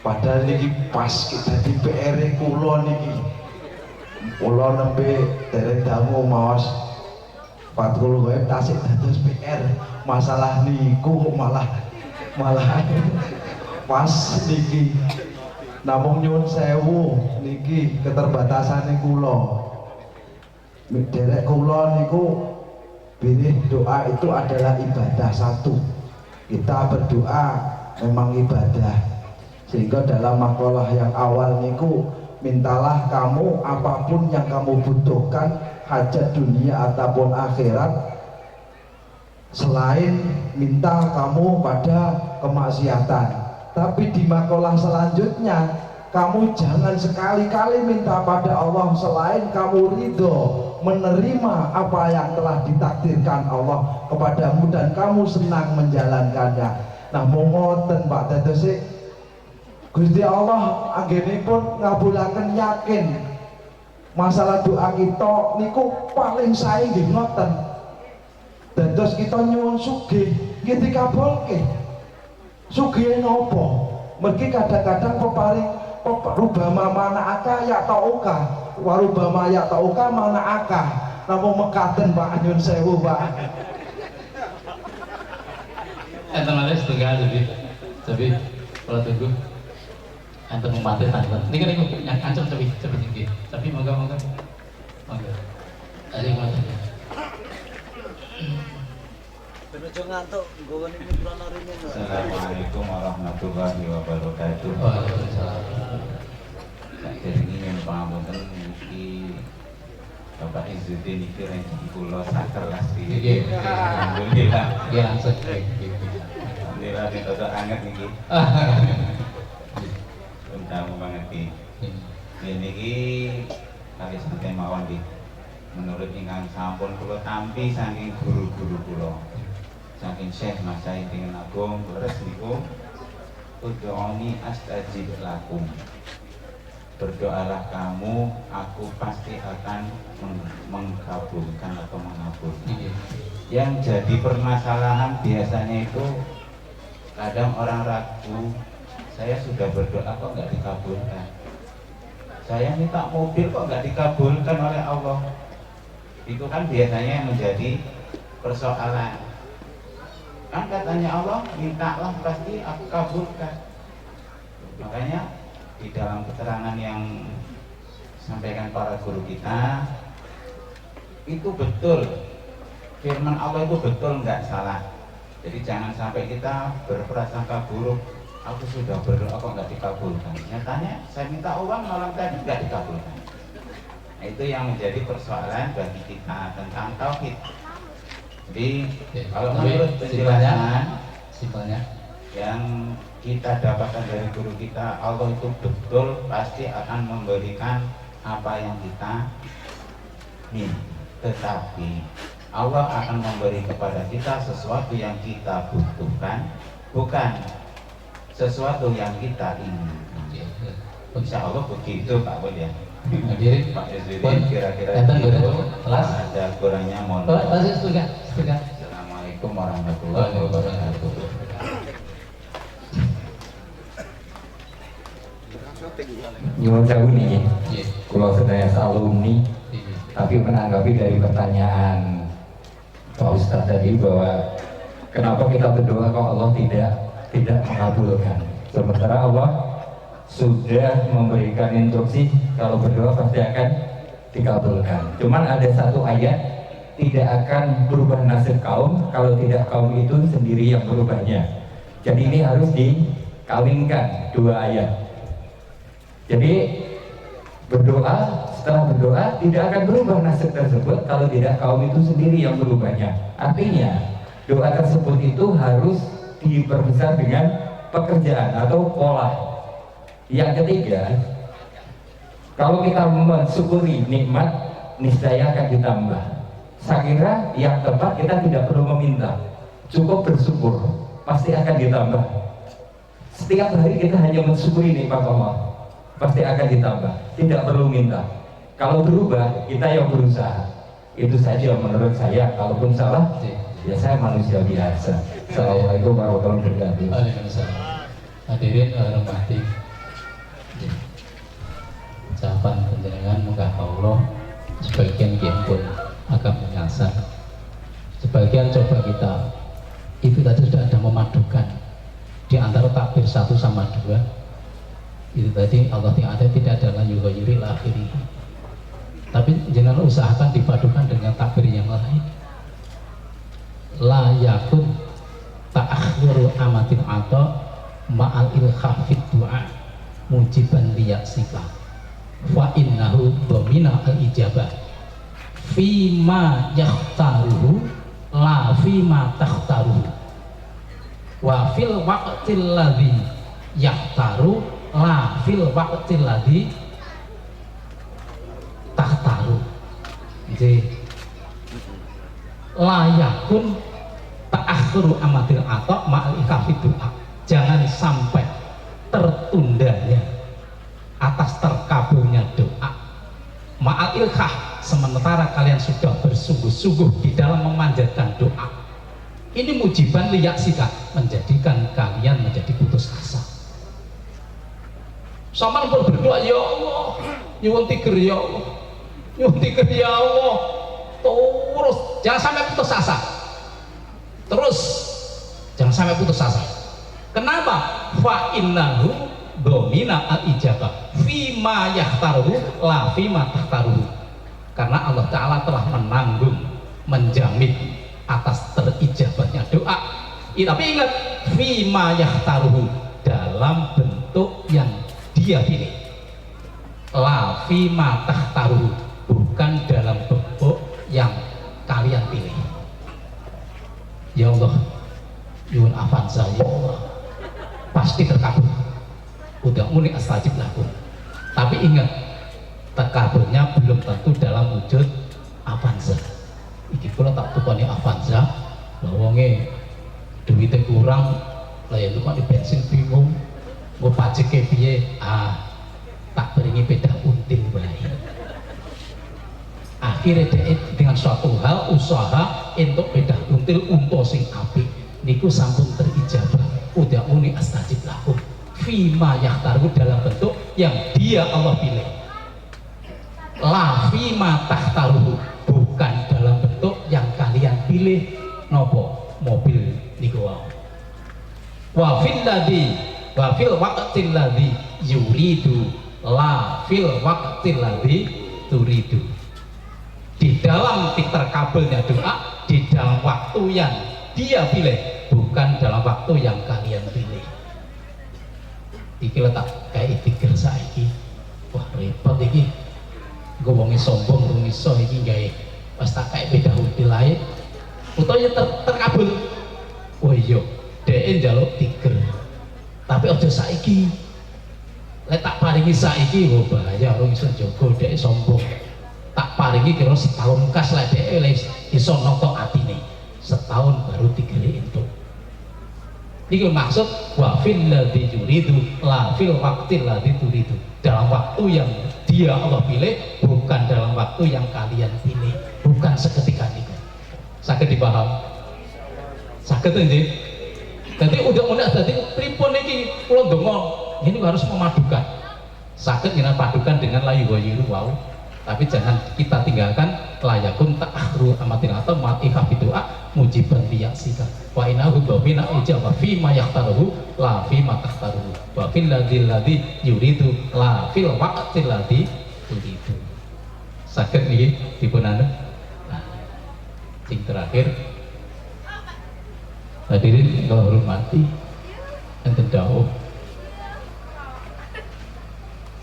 Padahal niki pas kita di PR kula niki. Kula nembe dereng dangu maos 40 web tasik dados PR. Masalah niku kok malah pas niki. Namung nyuwun sewu niki keterbatasan kula. Derek kula niku pilih doa itu adalah ibadah satu. Kita berdoa memang ibadah. Sehingga dalam makalah yang awal niku, mintalah kamu apapun yang kamu butuhkan, hajat dunia ataupun akhirat, selain minta kamu pada kemaksiatan. Tapi di makalah selanjutnya, kamu jangan sekali-kali minta pada Allah selain kamu ridho menerima apa yang telah ditakdirkan Allah kepadamu dan kamu senang menjalankannya. Nah, ngoten Pak dados Gusti Allah anggenipun ngabulaken yakin masalah doa kita niku paling sae nggih ngoten. Dados kita nyuwun sugih nggih dikabulke. Sugih napa? Mergi kadang-kadang peparing rubama mana aka ya tauka warubama ya tauka mana aka. namung mekaten Pak nyun sewu Pak. Enten malih setunggal tapi kalau tunggu enten mati tanten. Niku yang ancam tapi nggih. Tapi monggo. Ari ngoten. Benujo ngantuk, nggawa niki krono rene. Assalamualaikum warahmatullahi wabarakatuh. Waalaikumsalam. Saderenge nyuwun pangapunten iki Bapak Izzuddin iki rezeki kula sak kelas iki. Nggih. Alhamdulillah. Nggih langsung. Alhamdulillah ditotok anget niki. Untamu banget iki. Niki kali santen mawon iki. Menurut ingkang sampun kula tampi saking guru-guru kula. Saking Syekh Mas Said dengan Agung leres niku ud'uni astajib lakum. Berdoalah kamu, aku pasti akan mengabulkan atau mengabulkan. Yang jadi permasalahan biasanya itu kadang orang ragu, saya sudah berdoa kok nggak dikabulkan. Saya minta mobil kok nggak dikabulkan oleh Allah. Itu kan biasanya yang menjadi persoalan. Kan katanya Allah, mintalah pasti aku kabulkan. Makanya di dalam keterangan yang disampaikan para guru kita itu betul, firman Allah itu betul, nggak salah. Jadi jangan sampai kita berprasangka buruk, aku sudah berdoa kok nggak dikabulkan. Nyatanya saya minta uang malam tadi nggak dikabulkan. Nah, itu yang menjadi persoalan bagi kita tentang tauhid. Jadi kalau menurut penjelasan simpelnya yang kita dapatkan dari guru kita, Allah itu betul pasti akan memberikan apa yang kita minta. Tetapi Allah akan memberi kepada kita sesuatu yang kita butuhkan, bukan sesuatu yang kita inginkan. Insya Allah begitu Pak Bud ya. Hadirin Pak Izzuddin kira-kira enten itu kelas. ada kurangnya mohon Oh, maaf. masih setunggal. Assalamualaikum warahmatullahi wabarakatuh. Nyuwun sewu nih, Nggih. kalau sedaya alumni, Nggih. tapi menanggapi dari pertanyaan Pak Ustadz tadi bahwa kenapa kita berdoa kok Allah tidak mengabulkan, sementara Allah sudah memberikan instruksi kalau berdoa pasti akan dikabulkan. Cuman ada satu ayat, tidak akan berubah nasib kaum kalau tidak kaum itu sendiri yang berubahnya. Jadi ini harus dikawinkan dua ayat. Jadi berdoa, setelah berdoa tidak akan berubah nasib tersebut kalau tidak kaum itu sendiri yang berubahnya. Artinya doa tersebut itu harus diperbesar dengan pekerjaan atau pola. Yang ketiga, kalau kita mensyukuri nikmat, niscaya akan ditambah. Saya kira yang tepat kita tidak perlu meminta, cukup bersyukur, pasti akan ditambah. Setiap hari kita hanya mensyukuri nikmat Allah, pasti akan ditambah, tidak perlu minta. Kalau berubah, kita yang berusaha. Itu saja menurut saya. Kalaupun salah, ya saya manusia biasa. Assalamualaikum warahmatullahi wabarakatuh. Waalaikumsalam. Hadirin hormati. Ucapan panjenengan muga Allah sebagian pun agak menyasar. Sebagian coba kita itu tadi sudah ada memadukan di antara takbir 1 sama 2. Itu tadi Allah tidak ada yughayiril akhiri. Tapi jangan usahakan dipadukan dengan takbir yang lain. La yakun ta'akhiru amatin atau ma'al ilkhafid du'a mujiban liyaksika wa innahu domina al-ijabah fima yakhtaruhu la fima takhtaruhu wa fil waqtil ladhi yakhtaru la fil waqtil ladhi takhtaru. Jadi layakun ta'akhuru amatil atok ma'al ikhafi du'a, jangan sampai tertundanya atas terkabulnya doa ma'al ilkhah, sementara kalian sudah bersungguh-sungguh di dalam memanjatkan doa. Ini mujiban liyaksika, menjadikan kalian menjadi putus asa. Sama pun berdoa, ya Allah nyuwun tiger ya Allah, nyuwun tiger ya Allah, terus jangan sampai putus asa, terus jangan sampai putus asa. Kenapa? Fa innahu domina al-ijabah fima yahtaruhu la fima tahtaruhu. Karena Allah Ta'ala telah menanggung, menjamin atas terijabahnya doa. Tapi ingat, fima yahtaruhu, dalam bentuk yang dia pilih, la fima tahtaruhu, bukan dalam bentuk yang kalian pilih. Ya Allah, yun avanza, ya Allah, pasti terkabul. Udah muni astajib lakum. Tapi ingat, terkabulnya belum tentu dalam wujud avanza. Iki kula tak tukoni avanza, lawonge duitnya kurang, lah ya lupa di bensin bingung, gue pajak piye, tak beringi beda until baik. Akhirnya dia dengan suatu hal usaha untuk beda until untuk sing api, niku sampun terijabah. Udah muni astajib lakum. Fima yahtaru, dalam bentuk yang dia Allah pilih. La fima tahtaruhu, bukan dalam bentuk yang kalian pilih. Nopo mobil niku wae. Wa fil waqtil ladzi yuridu, la fil waqtil ladzi turidu. Di dalam terkabulnya doa, di dalam waktu yang dia pilih, bukan dalam waktu yang kalian pilih. Iki letak kayak itikir saiki, wah repot iki, gue wongi sombong gue iso iki gawe pas tak kayak beda udil lain, utawa ya terkabul. Oh iya, dhek njaluk tiger, tapi aja saiki. Lek tak paringi saiki, oh bahaya, orang iso jogo, dhek sombong. Tak paringi kira setahun kas lah dhek iso notok atine, setahun baru tigere entuk. Ini maksud wa fil ladzi yuridu la fil waqtil ladzi turidu, dalam waktu yang dia Allah pilih, bukan dalam waktu yang kalian pilih, bukan seketika itu. Sakit dipaham? Sakit ini. Jadi udah mulai tadi pripun iki kula ndonga ini harus memadukan. Sakit kita padukan dengan layu wayiru wow. Tapi jangan kita tinggalkan layakun ta'akhru amatin atau mati doa mujiban liyaksika wa inahu babina ijabah fima yahtaruhu la fima tahtaruhu wa fil ladzi yuridu la fil waqtil ladzi yuridu. Saged niki dipun anu. Sing terakhir, hadirin kula hormati, enten dawuh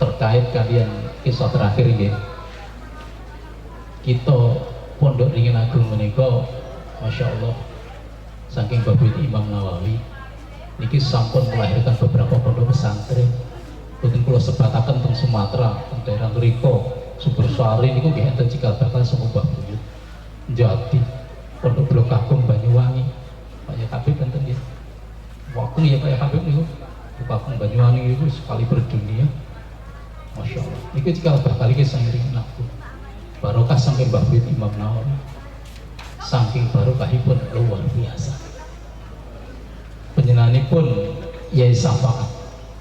terkait kalian kisah terakhir nggih. Kita Pondok Ringin Agung menika, masya Allah, saking babut Imam Nawawi, niki sampun melahirkan beberapa pondok pesantren. Boten kula sebataken teng Sumatera, teng daerah mriku, Sumber Sari niku nggih enten cikal bakal semua babut. Jati, Pondok Blok Agung Banyuwangi, Pak Ya Habib enten nggih. Waktu ya Pak Ya Habib niku, Blok Agung Banyuwangi itu sekali berdunia. Masya Allah, niki cikal bakal iki sairing aku. Barokah saking babut Imam Nawawi, saking barokahipun luar biasa. Penjenenganipun Yai Safaat,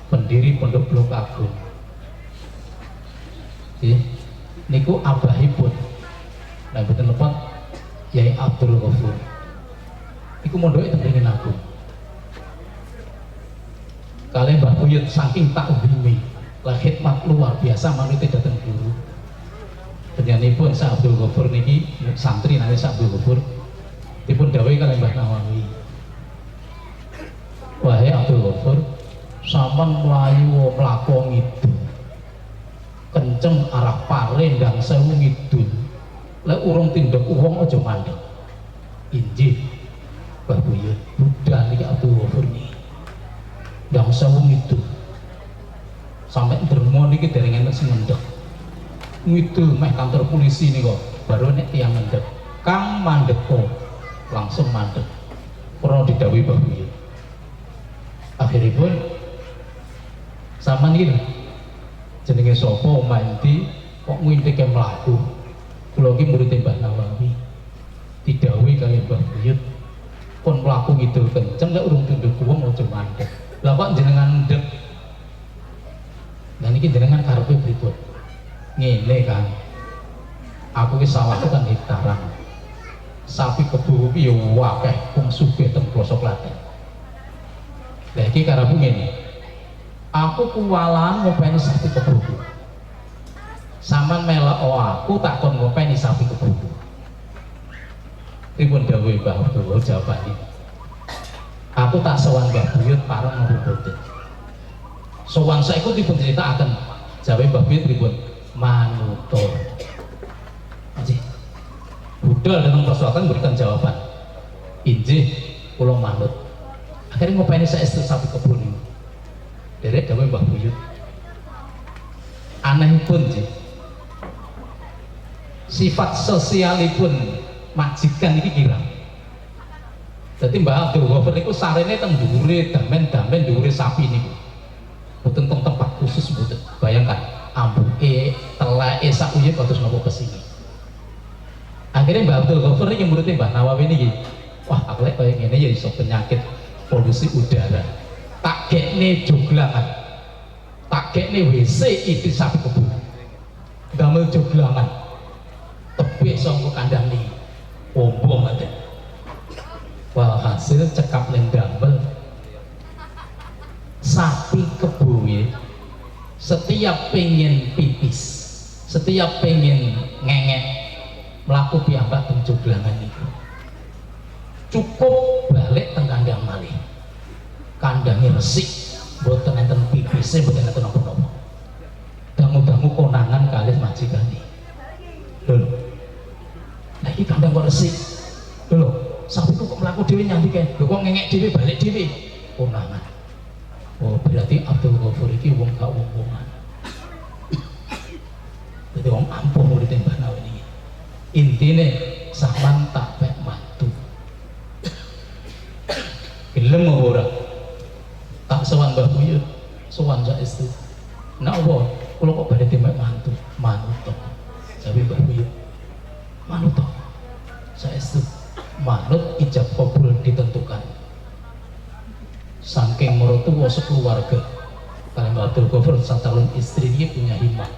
pendiri Pondok Blok Agung. Niku abahipun, nah betul lepat Yai Abdul Ghafur. Niku mondok teng Ringin Agung. Kalian Mbah Buyut saking takzimi, lah khidmat luar biasa manute dateng guru. Penyanipun Sa Abdul Ghafur niki santri namanya Sa Abdul Ghafur dipun dawuhi kalian Mbah Nawawi, wahai Abdul Ghafur, sampean mlayu mlaku ngidul kenceng arah Palembang Sewu ngidul, lek urung tindek wong aja mandeg. Injih Mbah Buyut, budal niki Abdul Ghafur niki ndang Sewu ngidul sampai dermo niki dereng enten sing mendek. Ngidul meh kantor polisi nih kok, baru nek tiang mendek, Kang mandek kok, langsung mandek. Pernah didhawuhi Mbah Buyut. Akhiripun sampean iki jenenge sapa mandi kok ngintike mlaku. Kula iki murid Mbah Nawawi. Didhawuhi kali Mbah Buyut, pun mlaku ngidul kenceng lek urung tunduk wong aja mandek. Lah kok jenengan ndek? Dan iki jenengan karepe pripun? Ngene kan, aku ki sawahku kan hektaran, sapi kebo iki ya akeh wong sugih teng pelosok Klaten. Lah iki karabu ngene. Aku kuwalan ngopeni sapi kebo. Saman melok aku tak kon ngopeni sapi kebo. Pripun dawuhe Mbah Abdul jawabane. Aku tak sowan Mbah Buyut pareng ngrubutin. Sowan saiki dipun critakaken. Jawabe Mbah Buyut pripun? Manutur. Nggih. Budal datang persoalan berikan jawaban. Injih, kula manut. Akhirnya ngopeni saestu sapi kebun ini. Derek dawuh Mbah Buyut. Anehipun nggih. Sifat sosialipun majikan iki kirang. Jadi Mbah Abdul Ghafur niku sarene teng dhuwure damen-damen dhuwure sapi niku. Mboten teng tempat khusus mboten. Bayangkan ambuke, teleke sak uyuh kados napa kesini. Akhirnya Mbah Abdul Ghafur ini muridnya Mbah Nawawi ini, wah aku lihat kayak gini ya iso penyakit polusi udara. Tak gekne joglangan, tak gekne WC itu sapi kebun, damel joglangan, tebih songko kandang nih, ombong aja. Walhasil cekap neng damel, sapi kebun setiap pengen pipis, setiap pengen ngengek melaku piyambak teng joglangan itu cukup balik teng kandang malih kandangnya resik boten enten pipise boten enten napa-napa dangu-dangu konangan kalih majikane lho nah iki kandang kok resik lho sapi kok mlaku dhewe nyambi kae lho kok ngengek dhewe balik dhewe konangan oh berarti Abdul Ghafur iki wong gak wong-wongan dadi wong ampuh murid Mbah Nawawi ini intine sampean tak pek mantu gelem apa ora tak sowan Mbah Buyut sowan saestu nek apa kula kok badhe demek mantu manut to jawe Mbah Buyut manut to saestu manut ijab kabul ditentukan saking mertua sekeluarga karena Mbah Abdul Ghafur sang calon istri ini punya himmat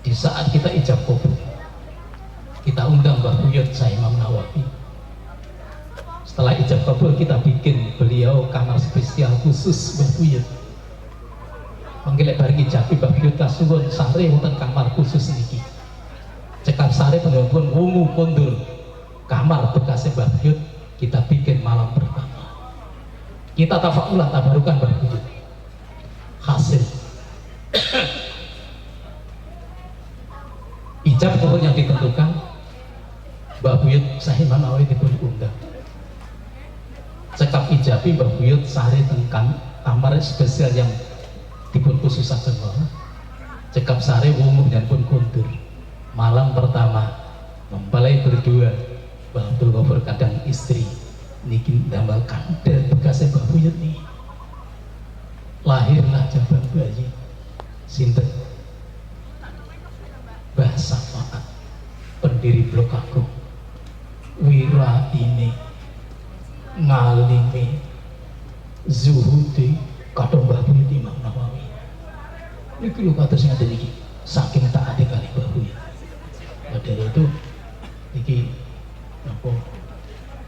di saat kita ijab kabul kita undang Mbah Buyut saya Imam Nawawi. Setelah ijab kabul kita bikin beliau kamar spesial khusus Mbah Buyut. Panggil bareng ijab Mbah Buyut kasuwun sare wonten kamar khusus niki. Cekap sare penelpon wungu kondur kamar bekas Mbah Buyut kita bikin malam pertama. Kita tafakulah tabarukan Mbah Buyut. Hasil ijab kabul yang ditentukan Mbah Buyut Sahih Imam Nawawi dipun undang. Cekap ijabi Mbah Buyut sare tengkan kamar spesial yang dipun khususaken wae. Cekap sare wungu dan pun kundur. Malam pertama mempelai berdua Mbah Abdul Ghafur kadang istri niki damel kandel bekas Mbah Buyut nih. Lahirlah jabang bayi sinten Mbah Safaat pendiri Blok Agung wira ini ngalimi zuhudi kata Mbah Buyut Imam Nawawi niki lho kados ngaten iki saking taate kali Mbah Buyut. Dari itu niki napa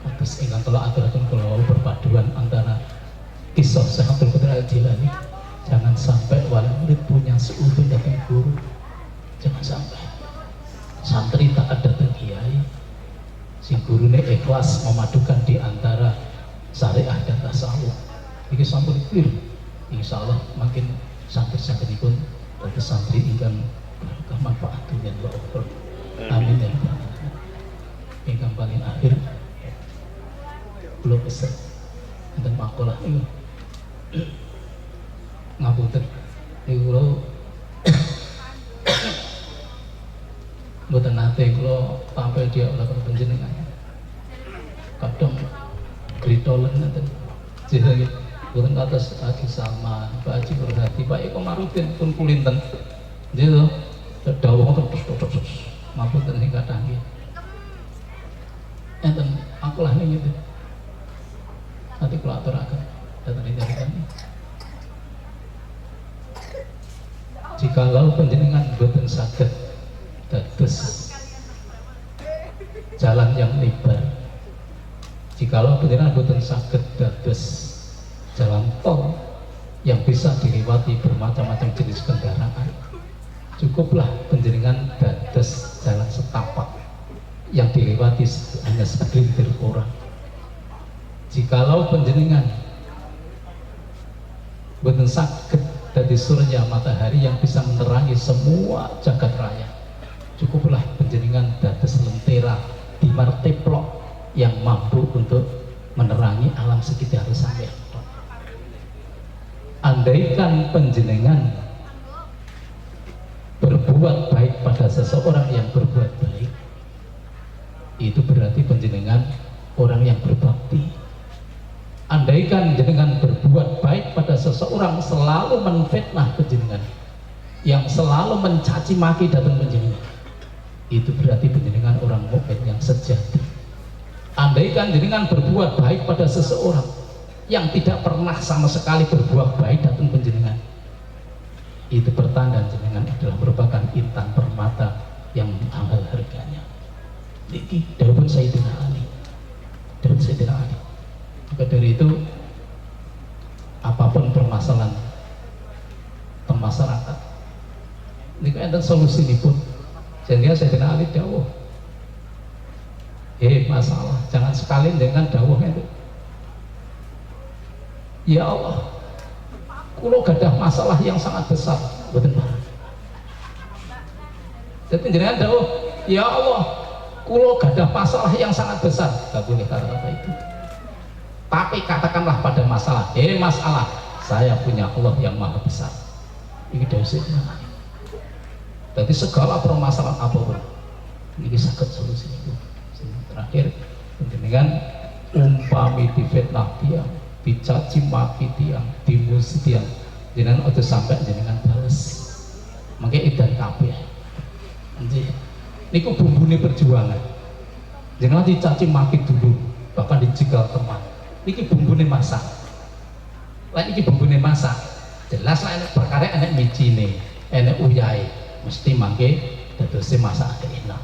kados ingkang kula aturaken kula perpaduan antara kisah Syekh Abdul Qadir Al-Jilani. Jangan sampai wali murid punya seudon datang guru, jangan sampai santri tak ada kiai si gurune ikhlas memadukan di antara syariah dan tasawuf. Iki sampun clear. Insyaallah makin santri-santri pun dadi santri ingkang barokah manfaat dunya wa ukhra. Amin ya rabbal alamin. Ingkang paling akhir kula pesen enten makalah niku. Ngapunten niku kula mboten nate kula tampil dia oleh panjenengan. Kadang gritolen nanten. Jadi mboten kados Haji Salman, Pak Haji Berhati, Pak Eko Marudin pun kulinten. Nggih to. Dawuh terus mapunten ing kathah nggih. Enten aku lah ning itu. Nanti kula aturaken dateng dinten. Jikalau panjenengan boten saged dados jalan yang lebar. Jikalau panjenengan boten saged dados jalan tol yang bisa dilewati bermacam-macam jenis kendaraan, cukuplah panjenengan dados jalan setapak yang dilewati hanya segelintir orang. Jikalau panjenengan boten saged dadi surya matahari yang bisa menerangi semua jagat raya, cukuplah panjenengan dados lentera di marteplok yang mampu untuk menerangi alam sekitar sampeyan. Andaikan panjenengan berbuat baik pada seseorang yang berbuat baik, itu berarti panjenengan orang yang berbakti. Andaikan jenengan berbuat baik pada seseorang selalu menfitnah panjenengan, yang selalu mencaci maki datang panjenengan, itu berarti panjenengan orang mukmin yang sejati. Andaikan jenengan berbuat baik pada seseorang yang tidak pernah sama sekali berbuat baik datang panjenengan, itu pertanda jenengan adalah merupakan intan permata yang mahal harganya. Niki dawuh Sayyidina Ali. Dawuh Sayyidina Ali. Maka dari itu, apapun permasalahan masyarakat, ini enten solusi pun. Sehingga Sayyidina Ali dawuh, masalah jangan sekali dengan dawuh itu. Ya Allah, kulo gadah masalah yang sangat besar, betul Pak. Jadi jenengan dawuh, ya Allah, kulo gadah masalah yang sangat besar. Gak boleh kata-kata itu. Tapi katakanlah pada masalah, masalah, saya punya Allah yang maha besar. Ini dawuh Sayyidina Ali. Jadi segala permasalahan apapun, ini sakit solusi itu. Terakhir, dengan umpami difitnah tiang, dicaci maki tiang, dimusuhi tiang, jenengan ojo sampai jenengan balas. Makanya idan kabeh. Niku bumbune perjuangan. Jangan dicaci maki dulu, bahkan dijegal teman. Niki bumbune masak. Lah iki bumbune masak. Jelas lah enak perkara enak micine, enak uyai, mesti mangke dadose masak enak.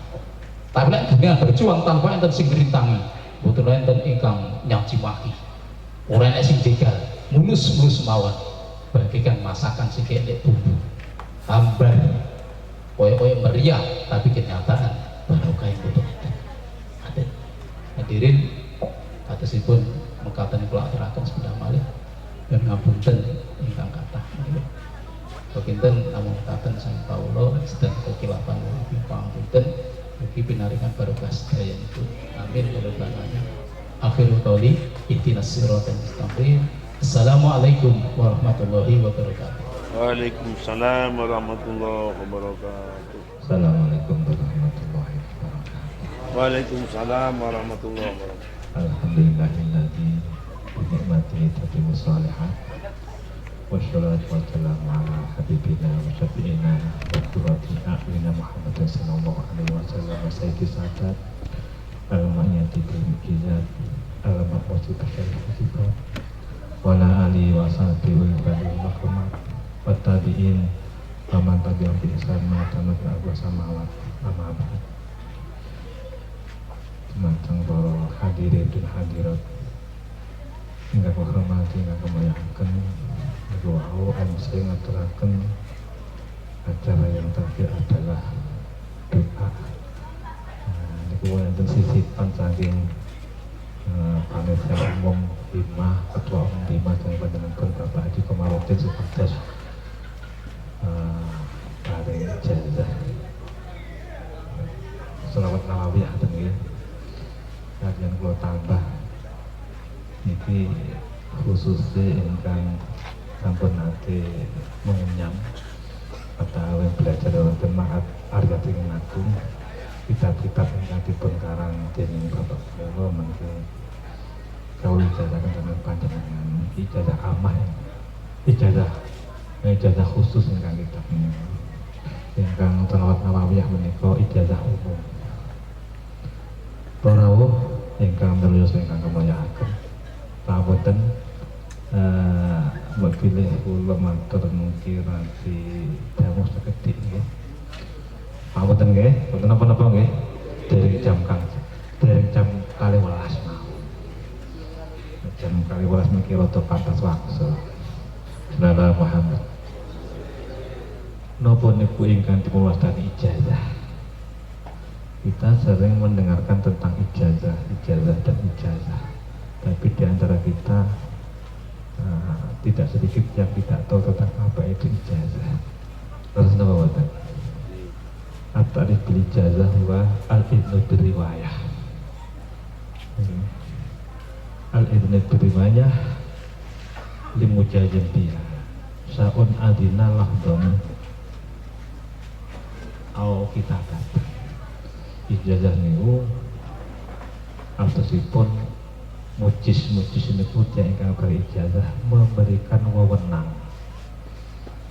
Tapi lek dengan berjuang tanpa enten sing ngrintangi, mboten enten ingkang nyaci maki. Ora enek sing jegal, mulus-mulus mawon. Bagikan masakan sing kene bumbu. Hambar. Koyo-koyo meriah, tapi kenyataan barokah yang mboten enten. Aden. Hadirin katosipun mekaten kula aturaken sepeda malih dan ngapunten ingkang kathah. Pakinten namung katen sang Paulo sedang kekilapan ugi pangapunten. Mugi pinaringan barokah sedaya itu. Amin ya rabbal alamin. Akhirul qauli ihdinas siratal mustaqim. Assalamualaikum warahmatullahi wabarakatuh. Waalaikumsalam warahmatullahi wabarakatuh. Assalamualaikum warahmatullahi wabarakatuh. Waalaikumsalam warahmatullahi wabarakatuh. Alhamdulillahilladzi bi ni'matihi tatimmu shalihat. Wassalatu wassalamu ala habibina wa syafi'ina wa qurrati a'yunina Muhammadin sallallahu alaihi wasallam wa sayyidi sadat al-ma'yati bil mujizat al-ma'wasi basyarih sifat wa ala alihi wa sahbihi wal badil makrumat wa tabi'in wa man tabi'ahum bi ihsan ma tamat wa samawat amma ba'd. Teman-teman para hadirin dan hadirat ingkang kula hormati, ingkang kemuliaan, doa MC ngaturaken acara yang terakhir adalah doa. Niku wonten sisipan saking panitia umum Himah, ketua umum Himah dan panjenengan Bapak Haji Komarudin supados paring ijazah selawat nawawi haten nggih. Kalian kula tambah niki khususnya ingkang sampun nate mengenyam atau belajar wonten Ma'had Aryating Agung, kitab-kitab ingkang dipun karang dening Bapak kula mangke kawula ijazahken dengan panjenengan. Ijazah amah, ijazah khusus ingkang kitab menika. Ingkang selawat nawawiyah menika ijazah umum. Para rawuh ingkang terus ingkang kemuliaan, pamunten buat pilih kula matur mungkin nanti damus sekedhik nggih. Pamunten nggih, boten napa-napa nggih. Dereng jam kang dari jam 12 mau. Jam 12 mungkin rada pantas waktu. Saudara Muhammad. Napa niku ingkang dipunwastani ijazah? Kita sering mendengarkan tentang ijazah dan ijazah. Tapi di antara kita tidak sedikit yang tidak tahu tentang apa itu ijazah. Terus nama watan. At-ta'rif bil ijazah wa al-idnu bir riwayah. Al-idnu bir riwayah limujazin biha. Sa'un adina lahdham au kitabat. Ijazah niku artosipun mujis niku ingkang berijazah memberikan wewenang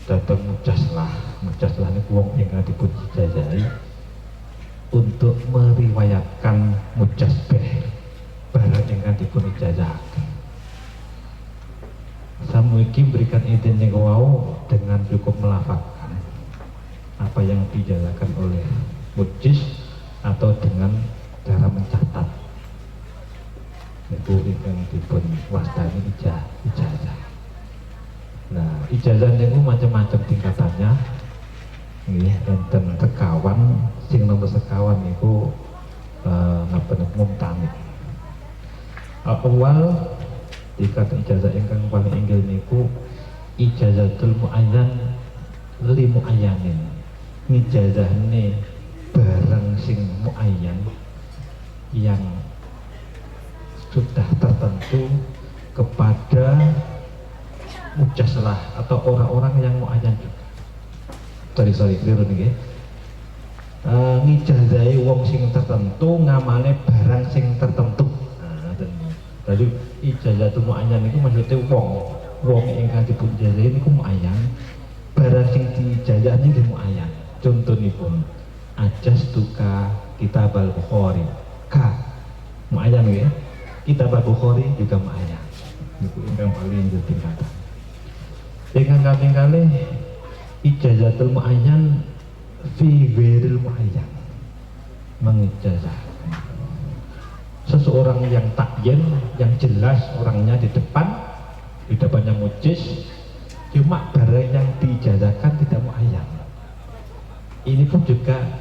datang mujaslah niku wong ingkang dipun ijazahi untuk meriwayatkan mujasbeh barang ingkang dipun ijazahaken. Samu iki berikan izin niku wau dengan cukup melafazkan apa yang dijazahkan oleh mujis atau dengan cara mencatat. Itu yang dipun wastani ijazah. Nah, ijazah niku macam-macam tingkatannya. Nggih, enten sekawan, sing nomor sekawan niku napa mumtami. Awal tingkat ijazah ingkang paling inggil niku ijazatul muayyan li muayyanin. Ijazahne barang sing muayyan yang sudah tertentu kepada mujaslah atau orang-orang yang muayyan juga. Sorry keliru nih. Ngijazahi wong sing tertentu ngamale barang sing tertentu. Nah, jadi ijazah itu muayyan itu maksudnya wong ingkang dipun ijazahi niku muayyan, barang sing diijazah niku muayyan. Contonipun ajastuka kitab al-Bukhari. Muayyan ya. Kitab al-Bukhari juga muayyan. Niku ingkang paling tingkatan. Ingkang kaping kalih ijazatul muayyan fi ghairil muayyan. Mengijazahkan seseorang yang takyin, yang jelas orangnya di depannya mujis, cuma barang yang diijazahkan tidak muayyan. Ini pun juga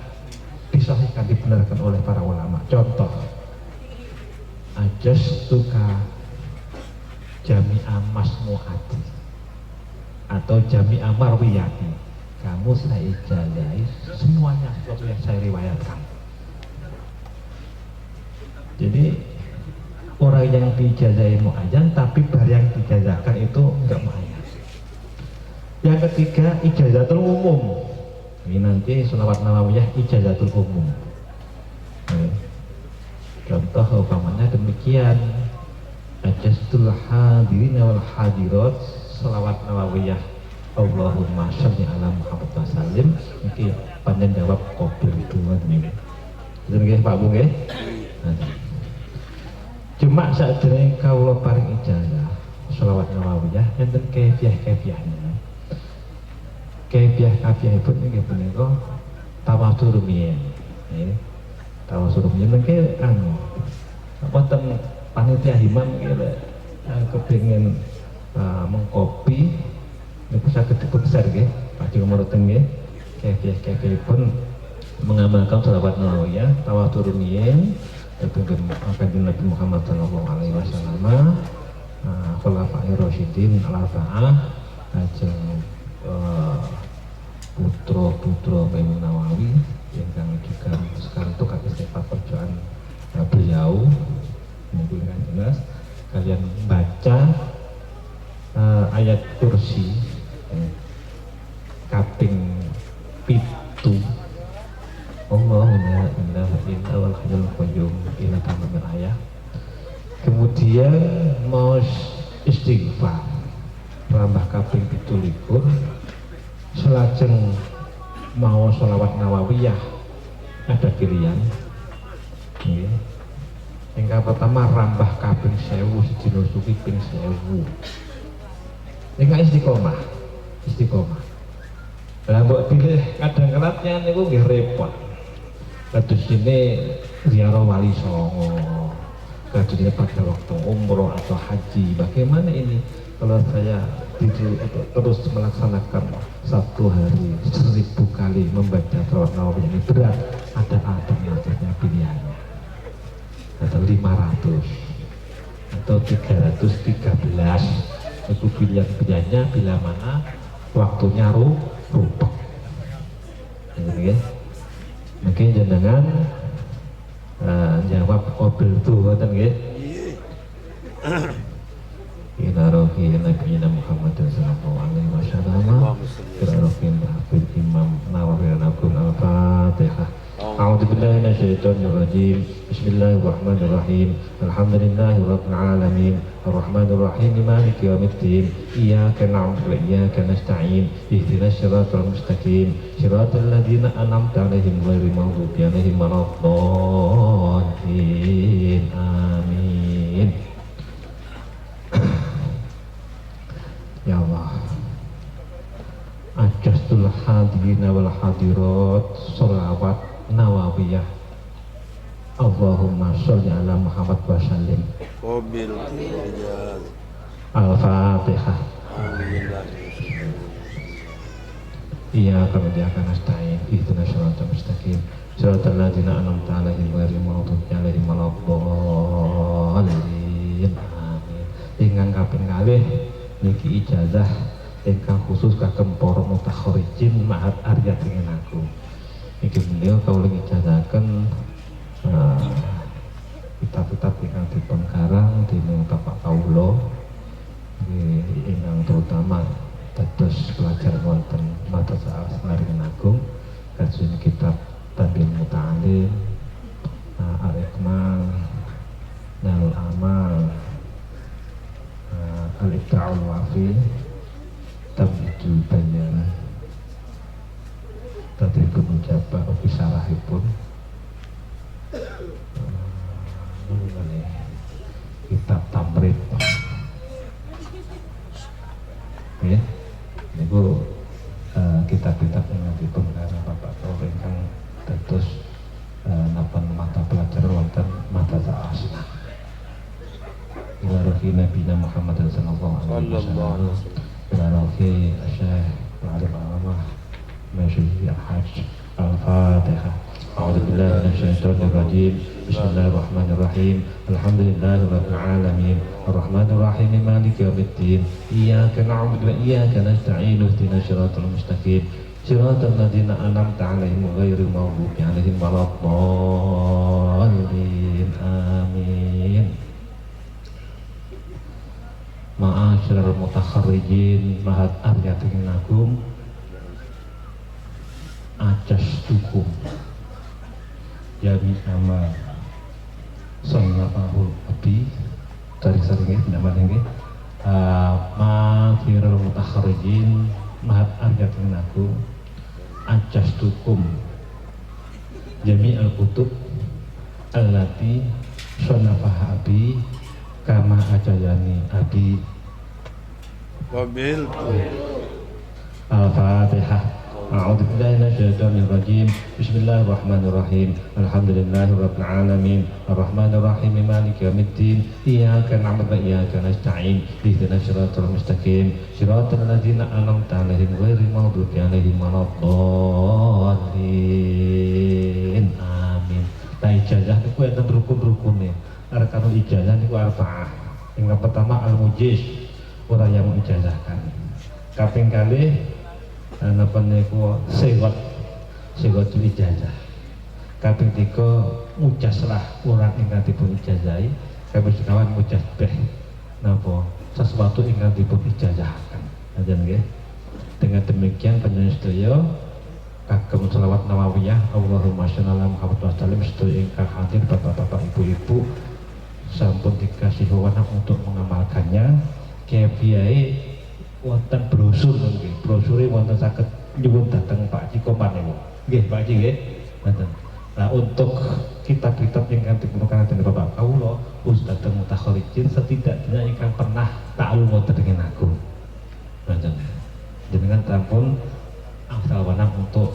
disahihkan, dibenarkan oleh para ulama. Contoh, ajastuka jami'a masmu'ati atau jami'a marwiyati, kamu saya ijazahi semuanya sesuatu yang saya riwayatkan. Jadi orang yang diijazahi muayyan tapi barang yang dijazahkan itu enggak muayyan. Yang ketiga ijazatul umum. Ini nanti sholawat nawawiyah ijazatul umum. Contoh umpamanya demikian, ajastul hadirin wal hadirat sholawat nawawiyah Allahumma sholli ala Muhammad wa sallim. Iki panjen jawab kopil dua ini. Jadi Pak Bung ya. Cuma saat ini kawula paring ijazah sholawat nawawiyah enten kaifiah-kaifiahnya. Kaifiah-kaifiahipun nggih punika tawasul rumiyin. Nggih. Tawasul rumiyin nggih wonten panitia himam nggih kepengin mengkopi niku saged dipun-share nggih Pak Jumurten nggih. Kaifiah-kaifiahipun mengamalkan sholawat nawawiyah tawasul rumiyin Kanjeng Nabi Muhammad sallallahu alaihi wasallam, khulafair rasyidin al-arba'ah, ajeng putra-putra Imam Nawawi yang juga sekarang tukang istighfar perjuangan beliau. Mungkin kan jelas kalian baca ayat kursi kaping 7 Allahumma inna wal hayyul qayyum ila tamamil ayat. Kemudian mau istighfar rambah kaping 17 selajeng mau sholawat nawawiyah ada pilihan. Yang pertama rambah kaping 1000 sedina suki ping 1000. Yang istiqomah. Lah mbok pilih kadang-kadang niku nggih repot. kados ini ziarah wali songo, kados ini pada waktu umroh atau haji. Bagaimana ini kalau saya terus melaksanakan 1 hari 1000 kali membaca Salawat Nawawi ini berat? Ada alternatifnya, pilihannya atau 500 atau 313. Itu pilihannya bila mana waktunya rupak. Ya. Mungkin jenengan jawab mobil itu kan nggih. Ila rohi Nabi Muhammad sallallahu alaihi wasallam. Ila rohi Habib Imam Nawawi al-Fatihah. A'udzu billahi minasyaitonir rajim. Bismillahirrahmanirrahim. Alhamdulillahirabbil alamin. Arrahmanir rahim. Maliki yaumiddin. Iyyaka na'budu wa iyyaka nasta'in. Ihdinas siratal mustaqim. Siratal ladzina an'amta 'alaihim ghairil maghdubi 'alaihim waladdallin. Amin. Ya Allah, ajastul hadirin wal hadirat sholawat nawawiyah. Allahumma sholli ala Muhammad wa sallim. Qabil Al-Fatihah. Iyyaka nasta'in ihdinas siratal mustaqim siratal ladzina an'amta 'alaihim ghairil maghdubi 'alaihim waladdallin. Amin. Ingkang kaping kalih niki ijazah ingkang khusus kagem para mutakharijin Ma'had Aryatin Agung. Niki beliau kawula ngijazahaken kitab-kitab ingkang dipun karang dening Bapak kawula ingkang terutama dados pelajaran wonten Madrasah Al-Aryatin Agung, kados kitab Tabil Muta'alim, Al-Ikmal, Nailul Amal, Al-Iqta'ul Wafi, Tabidul Bayan, Tadribul Mujabah, Bisarahipun, kitab Tamrid. Ya, niku kitab-kitab yang dipun karang Bapak Kawula ingkang dados napa mata pelajaran wonten Madrasah Al-Asnah. Ila rohi Nabi Muhammad sallallahu alaihi wasallam. Ila rohi Syekh Alim Alamah Masyuhi Al-Hajj. Al-Fatihah. A'udzu billahi minasyaitonir rajim. Bismillahirrahmanirrahim. Alhamdulillahirabbil alamin. Arrahmanir rahim. Maliki yaumiddin. Iyyaka na'budu wa iyyaka nasta'in. Ihdinas siratal mustaqim. Siratal ladzina an'amta 'alaihim ghairil maghdubi 'alaihim waladdallin. Amin. Ma'asyiral mutakharrijin Ma'had Aryatin Agung, ajastukum jami amal sanna'ahul abi dari sering nama ini ma'asyiral mutakharrijin Ma'had Aryatin Agung, ajastukum jami al-kutub allati sannafaha abi kama ajayani abi. Qabil Al-Fatihah. A'udzu billahi minasyaitonir rajim. Bismillahirrahmanirrahim. Alhamdulillahirabbil alamin. Arrahmanir rahim. Maliki yaumiddin. Iyyaka na'budu wa iyyaka nasta'in. Ihdinas siratal mustaqim. Siratal ladzina an'amta 'alaihim ghairil maghdubi 'alaihim waladdallin. Amin. Nah, ijazah niku enten rukun-rukune. Arkanul ijazah niku arba'ah. Yang pertama al-mujiz, orang yang mengijazahkan. Kaping kalih napa niku sewatul ijazah. Kaping 3 mujaslah orang ingkang dipun ijazahi. Kaping sekawan mujasbeh napa sesuatu ingkang dipun ijazahaken. Ngaten nggih. Dengan demikian panjenengan sedaya kagem selawat nawawiyah Allahumma sholli ala Muhammad wa sallim sedaya ingkang hadir bapak-bapak ibu-ibu sampun dikasih wewenang untuk mengamalkannya. Kiai wonten brosur nggih. Brosure wonten saged nyuwun dhateng Pak Cikoman niku. Nggih, Pak Ci nggih. Ngoten. Nah, untuk kitab-kitab ingkang dipun dening Bapak kawula Ustaz mutakharijin setidaknya ingkang pernah ta'alum wonten dengan aku. Ngoten. Jenengan sampun angsal wewenang untuk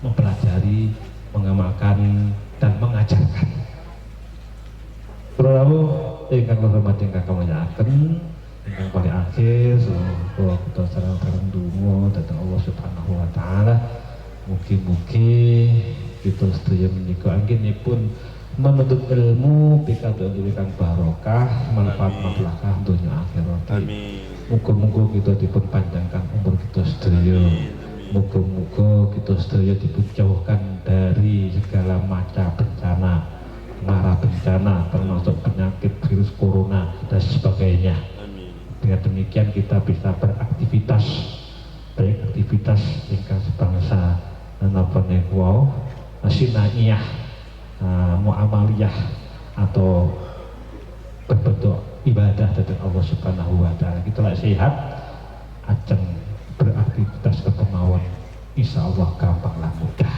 mempelajari mengamalkan dan mengajarkan. Prawu ingkang hormat ingkang kamulyakaken, ingkang paling akhir kula kita sareng-sareng donga dhateng Allah Subhanahu wa taala. Mugi-mugi kita sedaya menika anggenipun menuntut ilmu pikantuk ingkang barokah, manfaat maslahah donya akhirat. Amin. Muga-muga kita dipun panjangkan umur kita sedaya. Muga-muga kita sedaya dipun jauhkan dari segala macam bencana, mara bencana termasuk penyakit virus corona dan sebagainya. Dengan demikian kita bisa beraktivitas, baik aktivitas ingkang sebangsa napa niku sinaiyah, muamaliyah atau berbentuk ibadah dari Allah Subhanahu wa taala. Kita lek sehat ajeng beraktivitas kemawon, insyaallah gampanglah mudah.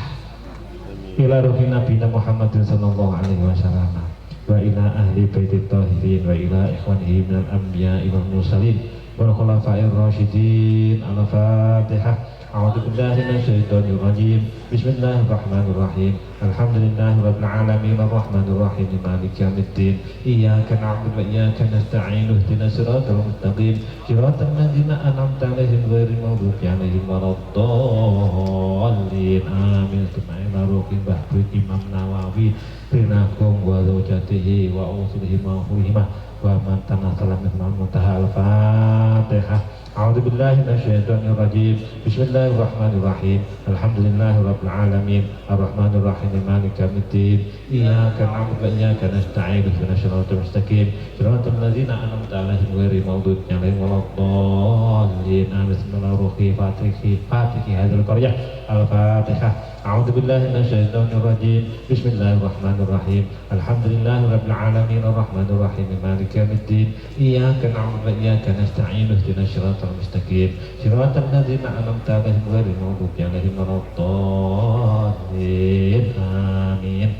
Ila ruhi nabiyina Muhammadin sallallahu alaihi wasallam wa ila ahli baitit tahirin wa ila ikhwanihi minal anbiya'i wal mursalin wal khulafa'ir rasyidin. Al-Fatihah. A'udzu billahi minasyaitonir rajim. Bismillahirrahmanirrahim. Alhamdulillahirabbil alamin arrahmanir rahim maliki yaumiddin. Iyyaka na'budu wa iyyaka nasta'in. Ihdinas siratal mustaqim. Siratal ladzina an'amta 'alaihim ghairil maghdubi 'alaihim waladdallin. Amin. Bismillahirrahmanirrahim. Bahri Imam Nawawi binakum wa zawjatihi wa usulihi wa hurihimah wa man tanasala min al-muntaha. Al-Fatihah. A'udzu billahi minasyaitonir rajim. Bismillahirrahmanirrahim. Alhamdulillahirabbil alamin arrahmanir rahim maliki yaumiddin. Iyyaka na'budu wa iyyaka nasta'in. Ihdinas siratal mustaqim. Siratal ladzina an'amta 'alaihim ghairil maghdubi 'alaihim waladdallin. Bismillahirrahmanirrahim. Fatihah hadzal qaryah. Al-Fatihah. A'udzu billahi minasyaitonir rajim. Bismillahirrahmanirrahim. Alhamdulillahirabbil alamin arrahmanir rahim maliki yaumiddin. Iyyaka na'budu wa iyyaka nasta'in. Ihdinas siratal mustaqim. Siratal ladzina an'amta 'alaihim ghairil maghdubi 'alaihim waladdallin. Amin.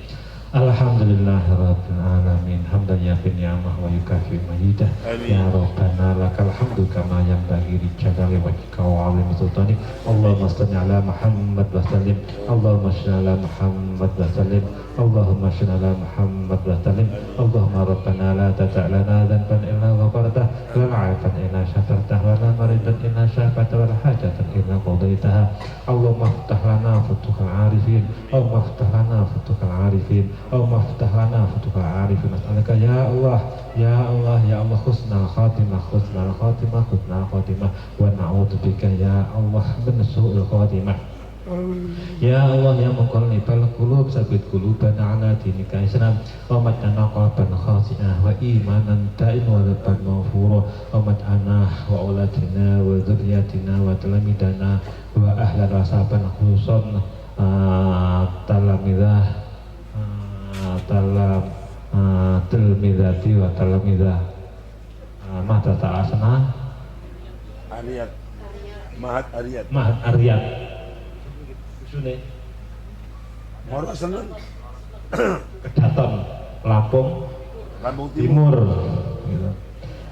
Alhamdulillahirabbil alamin hamdan yafi ni'amah wa yukafi majidah. Ya Rabbana lakal hamdu kama yanbaghi li jalali wajhika wa 'azimi sultanik. Allahumma shalli ala Muhammad wa sallim. Allahumma shalli ala Muhammad wa sallim. Allahumma shalli ala Muhammad wa sallim. Allahumma rabbana la tada' lana dhanban illa ghafartah wa la 'afan illa syafartah wa la maridan illa syafata wa la hajatan illa qadaitaha. Allahumma iftah lana futuhal 'arifin. Allahumma iftah lana futuhal 'arifin. Allahumma iftah lana futuhal 'arifin. Nas'aluka ya Allah, ya Allah, ya Allah husnal khatimah, husnal khatimah, husnal khatimah wa na'udzubika ya Allah min su'il khatimah. Ya Allah ya muqallibal qulub sabit qulubana ala dinika Islam wa mat'ana qalban khasi'ah wa imanan da'in wa qalban mawfura wa mat'ana wa auladina wa dzurriyyatina wa talamidana wa ahlan wa sahaban khususan talamidah tilmidati wa talamidah mata ta'asana Ariyat. Mahat Ariyat. Mahat Ariyat. Sune Moro Senen. Kedaton Lampung Timur. Gitu.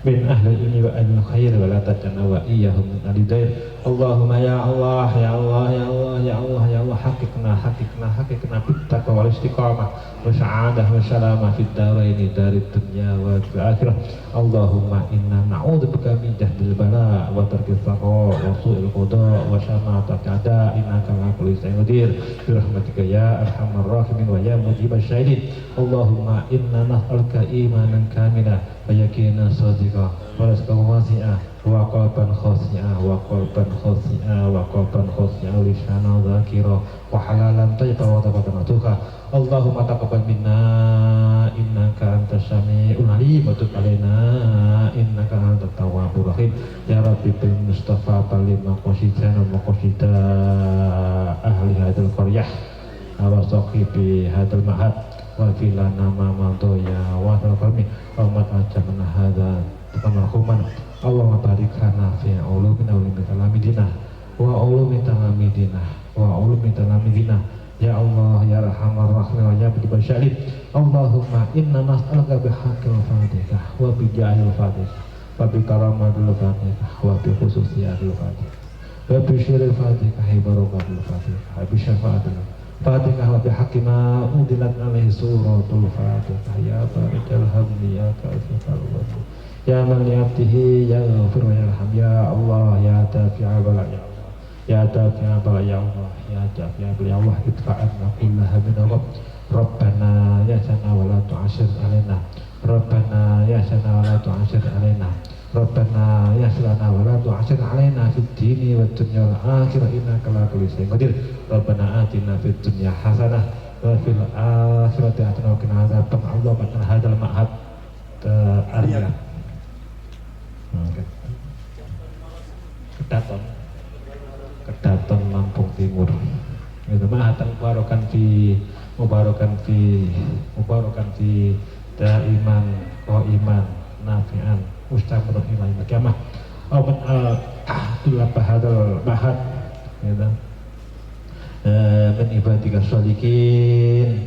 Min ahli ini wa ahli khair wa la tajana wa iyyahum min alidain. Allahumma ya Allah ya Allah ya Allah ya Allah ya Allah hakikna bittaqwa wal istiqamah wa sa'adah wa salamah fid daraini darid dunya wa fil akhirah. Allahumma inna na'udzubika min jahdil bala wa tarkis saqa wa su'il qada wa syamatatil a'da innaka ala kulli syai'in qadir bi rahmatika ya arhamar rahimin wa ya mujibasy syahidin. Allahumma inna nas'aluka imanan kamilan wa yaqinan shadiqan wa rizqan wasi'an wa qalban khasi'ah wa qalban khasi'ah wa qalban khasi'ah wa lisanan dzakira wa halalan thayyiban wa taqabbal tuqa. Allahumma taqabbal minna innaka antas sami'ul alim wa tub alaina innaka antat tawwabur rahim. Ya Rabbi bil Mustafa balligh maqasidana wa maqasida ahli hadzal qaryah wa sahibi hadzal ma'had wa filana ma madaya wa qalbi wa mat ajabna hadza tamarhuman. Allahumma barik lana fi ulumina wa talamidina wa ulumi talamidina wa ulumi talamidina. Ya Allah ya Arhamar Rahimin wa ya Bidibal Syalib. Allahumma inna nas'aluka bihaqqil Fatihah wa bi jahil Fatihah wa bi karamatil Fatihah wa bi khususiyatil Fatihah wa bi syiril Fatihah barakatil Fatihah wa bi syafaatil Fatihah wa bihaqi ma udilat alaihi suratul Fatihah ya baridal hamdi ya kafifal wadu ya man liyabtihi ya ghafir wa yarham ya Allah ya dafi'a bala ya Allah ya dafi'a bala ya Allah ya dafi'a bala ya Allah idfa'anna kullaha min Rabbana ya sana wa la tu'ashir alaina Rabbana ya sana wa la tu'ashir alaina Rabbana yaslana wa la tu'ashir alaina fid dini wad dunya wal akhirah innaka la kulli syai'in qadir Rabbana atina fid dunya hasanah wa fil akhirati hasanah wa qina adzaban Allah bakal hadzal ma'had arya Kedaton Lampung Timur itu ma'hatan mubarakan fi daiman qaiman nafi'an mustamir ila kiamah aw man tahtul bahadal bahad ya min ibadika sholikin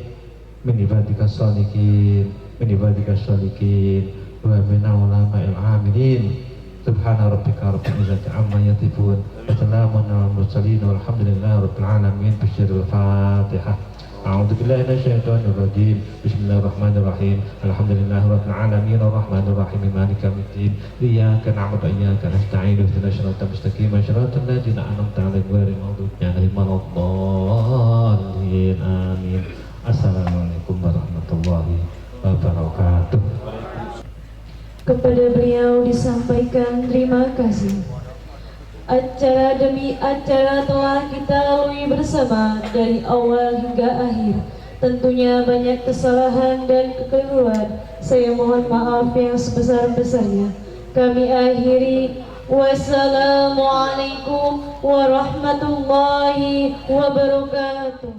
wa min ulama'il amilin subhana rabbika rabbil izzati amma yasifun wa salamun alal mursalin walhamdulillahi rabbil alamin bisyiril fatihah. أعوذ بالله من الشيطان الرجيم بسم الله الرحمن الرحيم الحمد لله رب العالمين الرحمن الرحيم مالك يوم الدين إياك نعبد وإياك نستعين اهدنا الصراط المستقيم صراط الذين أنعمت عليهم غير المغضوب عليهم ولا الضالين آمين. Assalamualaikum warahmatullahi wabarakatuh. Kepada beliau disampaikan terima kasih. Acara demi acara telah kita lalui bersama dari awal hingga akhir. Tentunya banyak kesalahan dan kekeliruan. Saya mohon maaf yang sebesar-besarnya. Kami akhiri. Wassalamualaikum warahmatullahi wabarakatuh.